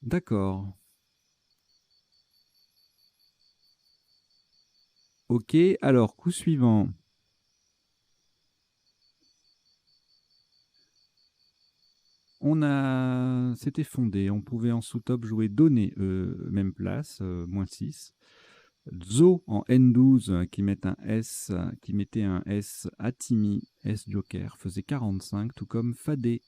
D'accord. Ok, alors, coup suivant. C'était fondé, on pouvait en sous-top jouer donné, même place, moins 6. Zo en N12 qui mettait un S à Timmy, S Joker, faisait 45, tout comme Fadé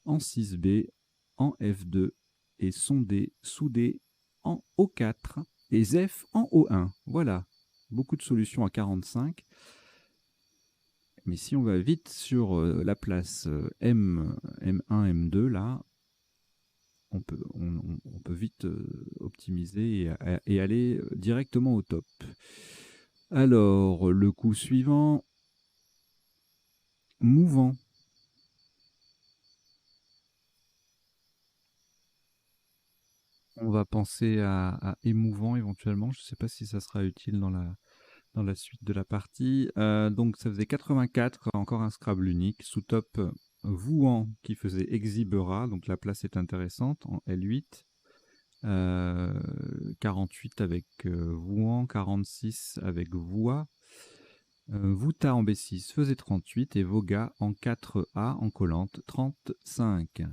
en 6B, en F2 et Sondé, Soudé en O4 et Zef en O1. Voilà, beaucoup de solutions à 45. Mais si on va vite sur la place M1, M2, là, on peut vite optimiser et aller directement au top. Alors, le coup suivant, mouvant. On va penser à émouvant éventuellement. Je ne sais pas si ça sera utile dans la suite de la partie. Donc ça faisait 84, encore un Scrabble unique. Sous top, Vouant qui faisait Exhibera, donc la place est intéressante, en L8. 48 avec Vouant, 46 avec Voix. Vouta en B6 faisait 38 et Voga en 4A en collante 35.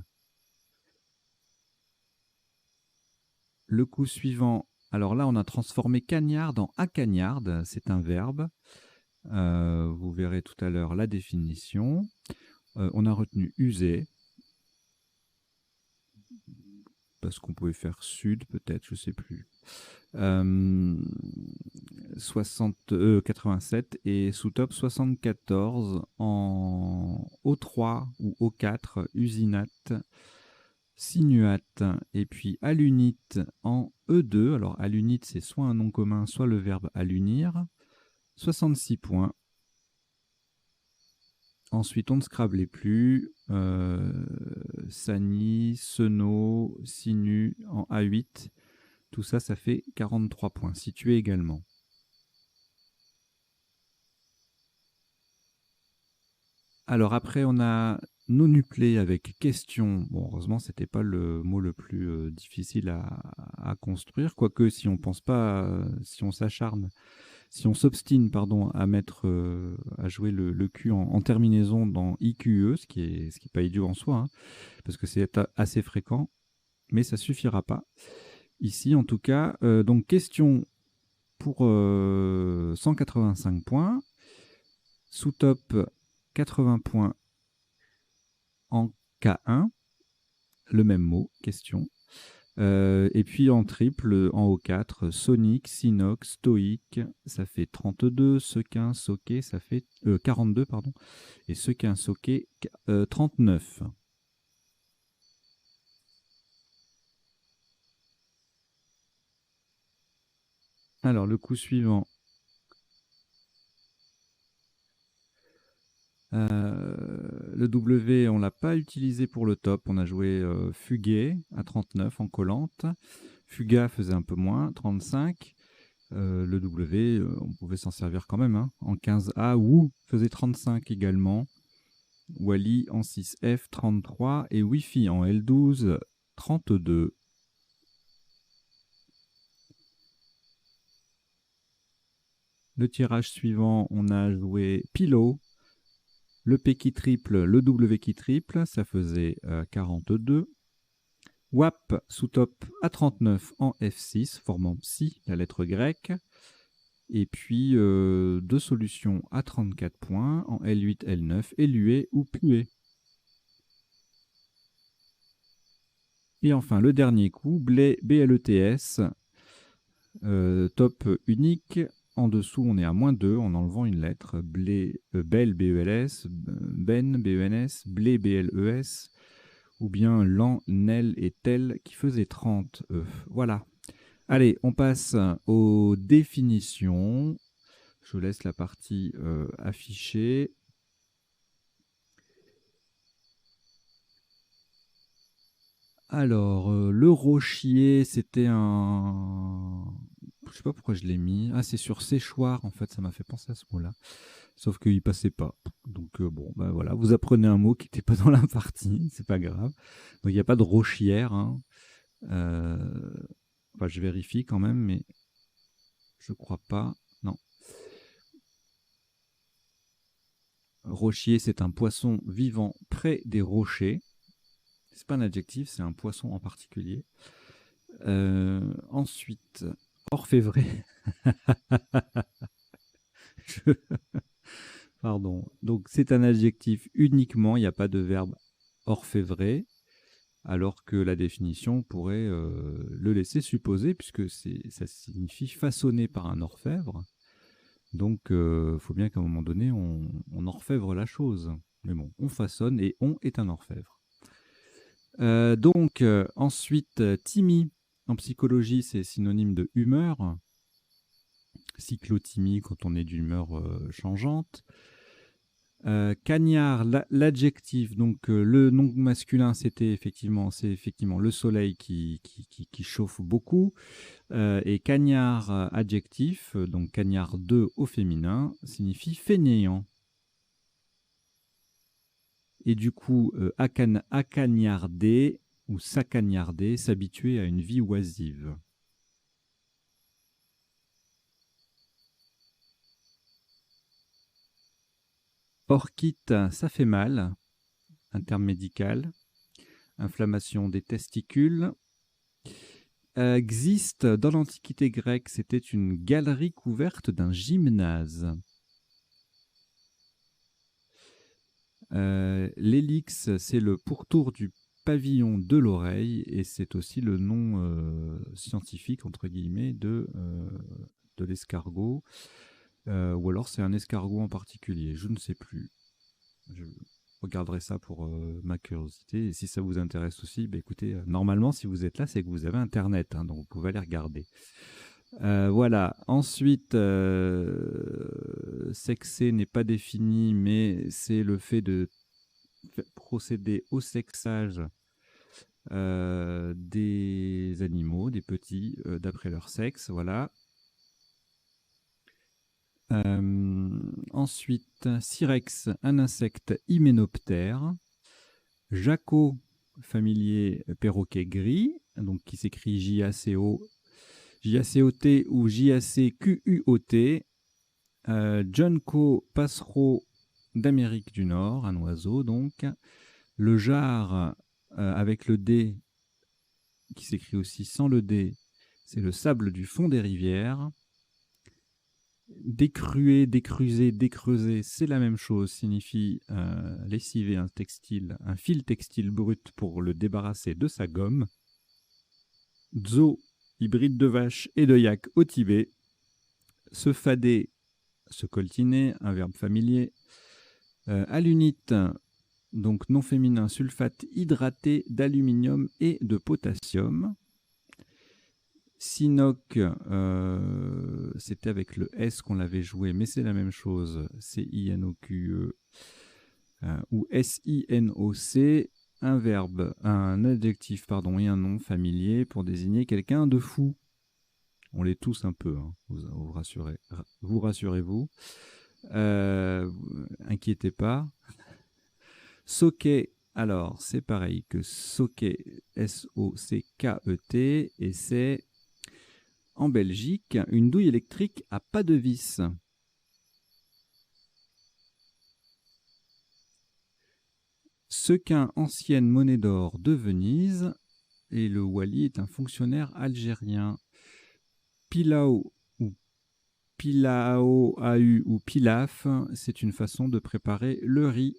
Le coup suivant, alors là on a transformé cagnard en acagnarde, c'est un verbe. Vous verrez tout à l'heure la définition. On a retenu user, parce qu'on pouvait faire sud peut-être, je sais plus. 87 et sous top 74 en O3 ou O4, usinate, sinuate, et puis alunite en E2. Alors alunite, c'est soit un nom commun, soit le verbe alunir. 66 points. Ensuite, on ne scrablait plus. Sani, Seno, Sinu en A8. Tout ça, ça fait 43 points. Situé également. Alors après, on a nonuplé avec question. Bon, heureusement, c'était pas le mot le plus difficile à construire. Quoique, si on pense pas, si on s'acharne, si on s'obstine, pardon, à mettre, à jouer le Q en terminaison dans IQE, ce qui est pas idiot en soi, hein, parce que c'est assez fréquent, mais ça suffira pas. Ici, en tout cas, donc question pour 185 points. Sous top 80 points en K1, le même mot, question. Et puis en triple, en O4, Sonic, Sinox, Stoïque, ça fait 32, Sequin, Soquet, ça fait 42, pardon, et Sequin, Soquet, 39. Alors le coup suivant. Le W, on l'a pas utilisé pour le top. On a joué Fuguet à 39 en collante. Fuga faisait un peu moins, 35. Le W, on pouvait s'en servir quand même, hein, en 15A. Wu faisait 35 également. Wally en 6F, 33. Et Wi-Fi en L12, 32. Le tirage suivant, on a joué Pilot. Le P qui triple, le W qui triple, ça faisait 42. WAP sous top à 39 en F6, formant Psi, la lettre grecque. Et puis deux solutions à 34 points en L8, L9, élué ou pué. Et enfin le dernier coup, BLETS, top unique. En dessous, on est à -2 en enlevant une lettre. Bel, BELS, Ben, BENS, Blé, BLES, ou bien Lan, Nel et Tel qui faisaient 30. Voilà. Allez, on passe aux définitions. Je laisse la partie affichée. Alors, le rochier, c'était un... Je sais pas pourquoi je l'ai mis. Ah, c'est sur séchoir, en fait, ça m'a fait penser à ce mot-là. Sauf qu'il passait pas. Donc, bon, bah voilà, vous apprenez un mot qui n'était pas dans la partie, c'est pas grave. Donc, il n'y a pas de rochière. Hein. Enfin, je vérifie quand même, mais je crois pas. Non. Rochier, c'est un poisson vivant près des rochers. C'est pas un adjectif, c'est un poisson en particulier. Ensuite, orfèvre. Pardon. Donc, c'est un adjectif uniquement, il n'y a pas de verbe orfèvrer, alors que la définition pourrait le laisser supposer, puisque ça signifie façonné par un orfèvre. Donc, faut bien qu'à un moment donné, on orfèvre la chose. Mais bon, on façonne et on est un orfèvre. Donc, ensuite, thymie. En psychologie, c'est synonyme de humeur. Cyclothymie quand on est d'humeur changeante. Cagnard, l'adjectif, donc le nom masculin, c'est effectivement le soleil qui chauffe beaucoup. Et cagnard, adjectif, donc cagnard 2 au féminin, signifie fainéant. Et du coup, acagnarder ou s'acagnarder, s'habituer à une vie oisive. Orchite, ça fait mal, un terme médical. Inflammation des testicules. Existe dans l'Antiquité grecque, c'était une galerie couverte d'un gymnase. L'hélix, c'est le pourtour du pavillon de l'oreille et c'est aussi le nom scientifique, entre guillemets, de l'escargot. Ou alors c'est un escargot en particulier, je ne sais plus. Je regarderai ça pour ma curiosité. Et si ça vous intéresse aussi, bah, écoutez, normalement, si vous êtes là, c'est que vous avez Internet, hein, donc vous pouvez aller regarder. Voilà. Ensuite, sexer n'est pas défini, mais c'est le fait de procéder au sexage des animaux, des petits, d'après leur sexe. Voilà. Ensuite, Syrex, un insecte hyménoptère. Jaco, familier perroquet gris, donc qui s'écrit J-A-C-O-T ou J-A-C-Q-U-O-T. Junco passereau d'Amérique du Nord, un oiseau donc. Le jar avec le D, qui s'écrit aussi sans le D, c'est le sable du fond des rivières. Décruer, décruser, décreuser, c'est la même chose, signifie lessiver un fil textile brut pour le débarrasser de sa gomme. Dzo, hybride de vache et de yak au Tibet. Se fader, se coltiner, un verbe familier. Alunite, donc non féminin, sulfate hydraté d'aluminium et de potassium. Sinoc, c'était avec le S qu'on l'avait joué, mais c'est la même chose. C-I-N-O-Q-E ou S-I-N-O-C, un adjectif pardon, et un nom familier pour désigner quelqu'un de fou. On l'est tous un peu, hein, vous rassurez-vous. Inquiétez pas. Socket, alors c'est pareil que socket, S-O-C-K-E-T, et c'est en Belgique une douille électrique à pas de vis. Sequin, ancienne monnaie d'or de Venise, et le wali est un fonctionnaire algérien. Pilao ou Pilao AU ou Pilaf, c'est une façon de préparer le riz.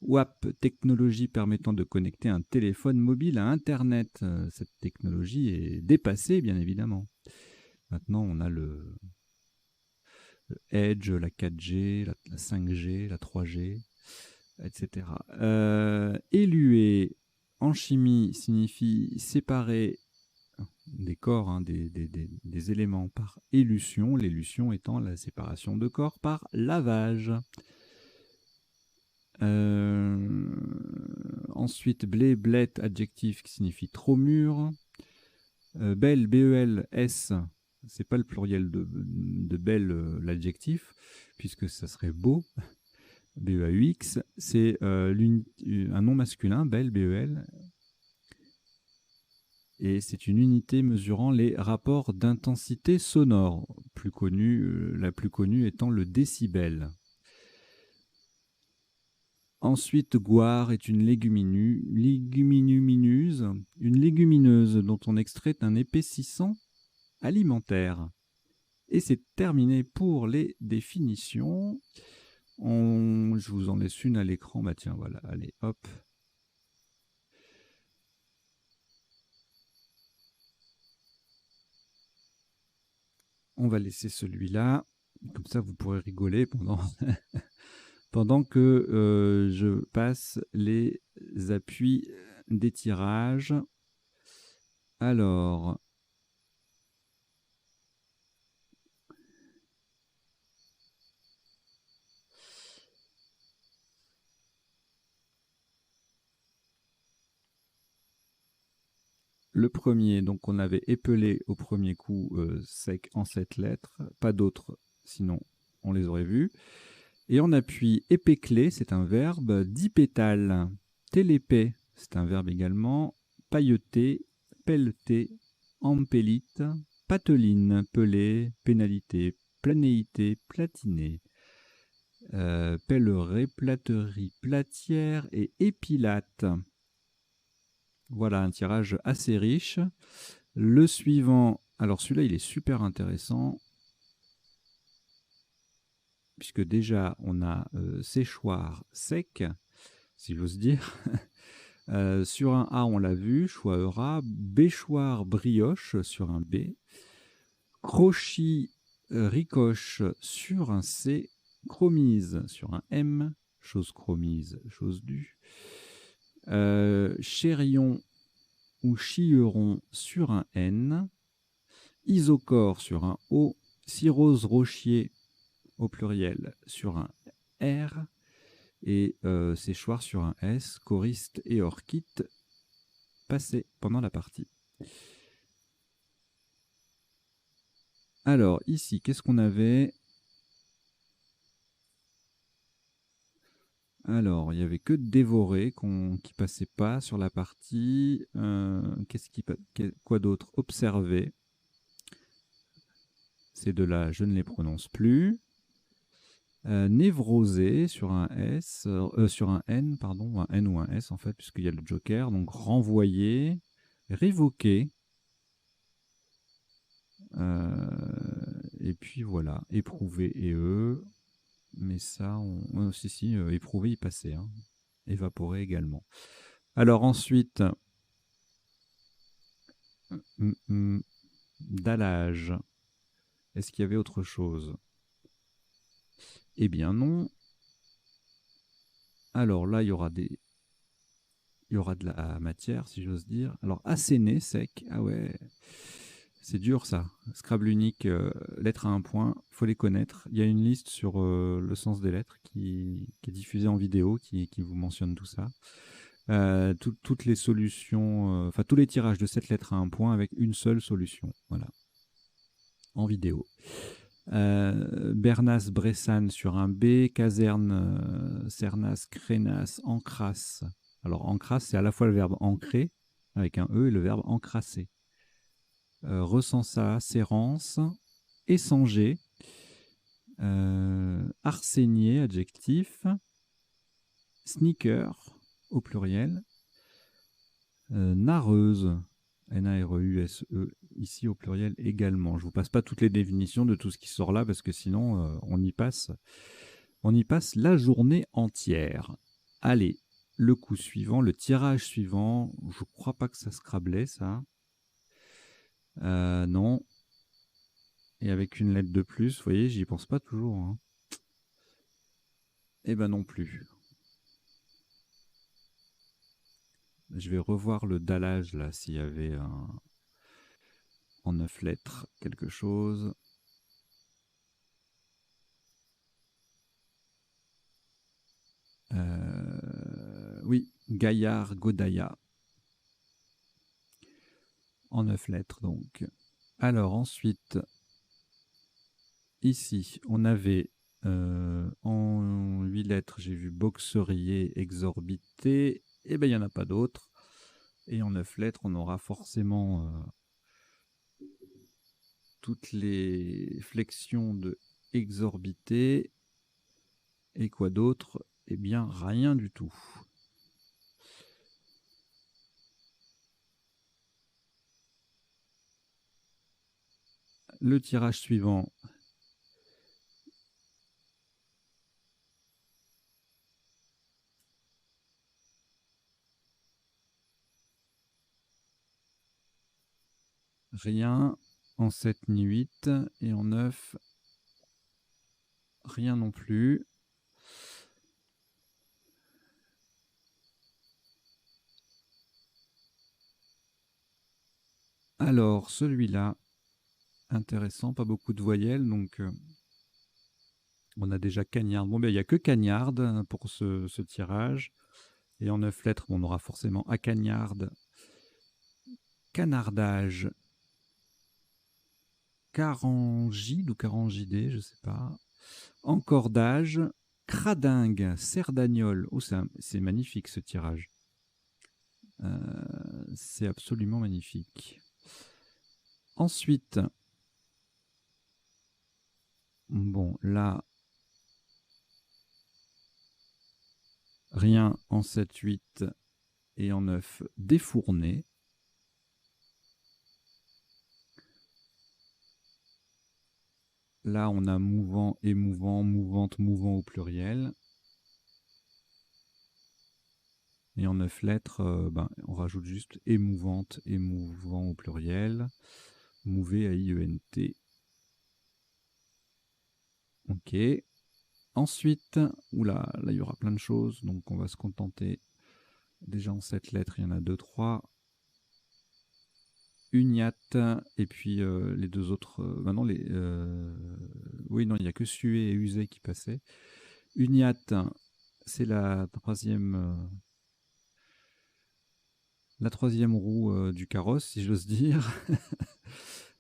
WAP, technologie permettant de connecter un téléphone mobile à Internet. Cette technologie est dépassée, bien évidemment. Maintenant, on a le Edge, la 4G, la 5G, la 3G, etc. Éluer, en chimie, signifie séparer des corps, hein, des éléments par élution, l'élution étant la séparation de corps par lavage. Ensuite, blé, blette, adjectif qui signifie trop mûr. Belle, B-E-L-S, c'est pas le pluriel de belle, l'adjectif, puisque ça serait beau. B-E-A-U-X, c'est un nom masculin, belle, B-E-L, et c'est une unité mesurant les rapports d'intensité sonore, la plus connue étant le décibel. Ensuite, goire est une légumineuse dont on extrait un épaississant alimentaire. Et c'est terminé pour les définitions. Je vous en laisse une à l'écran. Bah tiens, voilà, allez, hop. On va laisser celui-là. Comme ça, vous pourrez rigoler pendant, pendant que je passe les appuis d'étirage. Alors, le premier, donc on avait épelé au premier coup sec en 7 lettres, pas d'autres, sinon on les aurait vus. Et on appuie épéclé, c'est un verbe, dipétal, télépée, c'est un verbe également, pailleté, pelleté, empélite, pateline, pelée, pénalité, planéité, platiné, pellerie, platerie, platière et épilate. Voilà un tirage assez riche. Le suivant, alors celui-là il est super intéressant, puisque déjà on a séchoir sec, si j'ose dire. Sur un A, on l'a vu, choix ERA, béchoir brioche sur un B, crochy ricoche sur un C, chromise sur un M, chose chromise, chose due, chérion ou chilleron sur un N, isocore sur un O, cirrhose rochier au pluriel sur un R, et séchoir sur un S, choriste et orchite passé pendant la partie. Alors, ici, qu'est-ce qu'on avait? Alors, il n'y avait que dévorer qui passait pas sur la partie. Quoi d'autre? Observer. Ces deux-là, je ne les prononce plus. Névroser sur un S, sur un N, pardon, un N ou un S en fait, puisqu'il y a le joker. Donc renvoyer, révoquer. Et puis voilà, éprouver et eux. Mais ça, si, éprouver, il passait. Hein. Évaporer également. Alors ensuite, dallage. Est-ce qu'il y avait autre chose? Eh bien non. Alors là, il y aura de la matière, si j'ose dire. Alors asséner, sec. Ah ouais, c'est dur ça. Scrabble unique, lettres à un point. Il faut les connaître. Il y a une liste sur le sens des lettres qui est diffusée en vidéo, qui vous mentionne tout ça. Toutes les solutions, enfin tous les tirages de 7 lettres à un point avec une seule solution. Voilà. En vidéo. Bernas, Bressan sur un B, Caserne, Cernas, Crénas, Ancras. Alors Ancras, c'est à la fois le verbe ancrer avec un E et le verbe encrasser. Recensa, Sérance, Essanger, Arsénier, adjectif, Sneaker au pluriel, Nareuse, Nareuse, ici au pluriel également. Je ne vous passe pas toutes les définitions de tout ce qui sort là parce que sinon on y passe la journée entière. Allez, le coup suivant, le tirage suivant. Je crois pas que ça scrablait ça. Non. Et avec une lettre de plus, vous voyez, j'y pense pas toujours. Hein. Eh ben non plus. Je vais revoir le dallage là, s'il y avait en 9 lettres quelque chose. Oui, Gaillard, Godaya. En 9 lettres donc. Alors ensuite, ici, on avait en 8 lettres, j'ai vu boxerier, exorbité. Eh bien, il n'y en a pas d'autres. Et en 9 lettres, on aura forcément toutes les flexions de exorbité. Et quoi d'autre? Eh bien, rien du tout. Le tirage suivant. Rien en 7 ni 8 et en 9 Rien non plus. Alors, celui-là, intéressant, pas beaucoup de voyelles, donc on a déjà Cagnard. Bon, ben, il n'y a que Cagnard pour ce tirage. Et en 9 lettres, on aura forcément à Cagnard, Canardage, Carangide ou Carangidé, je sais pas. Encordage, Cradingue, Cerdagnole. Oh, c'est magnifique ce tirage. C'est absolument magnifique. Ensuite, bon, là, rien en 7, 8 et en 9, défourné. Là, on a mouvant, émouvant, mouvante, mouvant au pluriel. Et en 9 lettres, on rajoute juste émouvante, émouvant au pluriel. Mouvé, A-I-E-N-T. Ok. Ensuite, oula, là il y aura plein de choses, donc on va se contenter. Déjà en 7 lettres, il y en a 2, 3. Uniate, et puis les deux autres. Maintenant, oui, non, il n'y a que sué et usé qui passaient. Uniate, c'est la troisième roue du carrosse, si j'ose dire.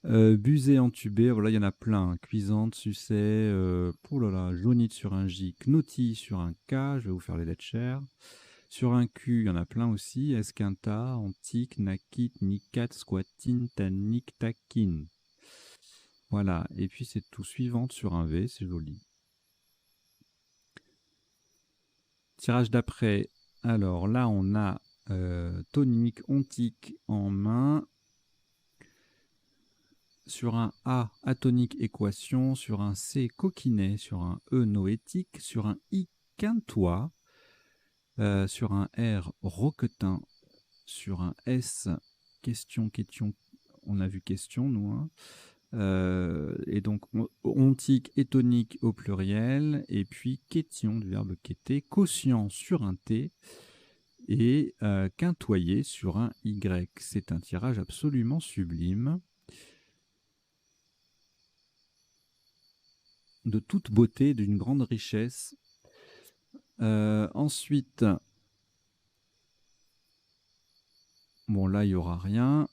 Busée entubée, voilà, il y en a plein. Cuisante, sucet, oh là là, jaunite sur un J, knotty sur un K, je vais vous faire les lettres chères. Sur un Q, il y en a plein aussi. Esquinta, antique, nakit, nikat, squatine, tannic, takin. Voilà, et puis c'est tout suivante sur un V, c'est joli. Tirage d'après, alors là on a tonique, ontique en main. Sur un A, atonique équation, sur un C, coquinet, sur un E, noétique, sur un I, quintois, sur un R, roquetin, sur un S, question, on a vu question, nous, hein. Et donc, ontique et tonique au pluriel, et puis quétion du verbe quêter, quotient sur un T, et quintoyer sur un Y. C'est un tirage absolument sublime, de toute beauté, d'une grande richesse. Ensuite, bon là, il n'y aura rien.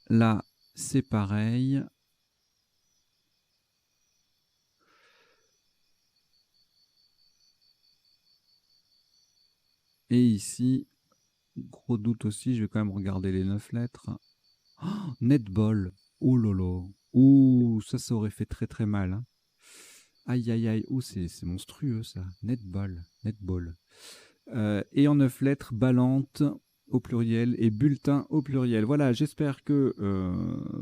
Là, c'est pareil. Et ici, gros doute aussi, je vais quand même regarder les 9 lettres. Oh, netball. Oh lolo. Ouh, ça aurait fait très très mal, hein. Aïe aïe aïe. Ouh, c'est monstrueux ça. Netball. Netball. Et en 9 lettres, ballante au pluriel et bulletin au pluriel. Voilà, j'espère que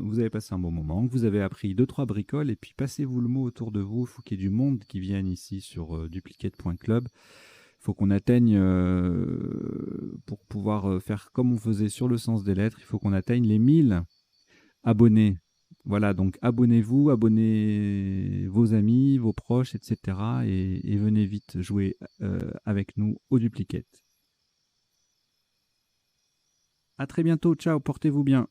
vous avez passé un bon moment, que vous avez appris 2-3 bricoles, et puis passez-vous le mot autour de vous. Il faut qu'il y ait du monde qui vienne ici sur duplicate.club. Il faut qu'on atteigne, pour pouvoir faire comme on faisait sur le sens des lettres, il faut qu'on atteigne les 1000 abonnés. Voilà, donc abonnez-vous, abonnez vos amis, vos proches, etc. Et venez vite jouer avec nous au duplicate. À très bientôt, ciao, portez-vous bien.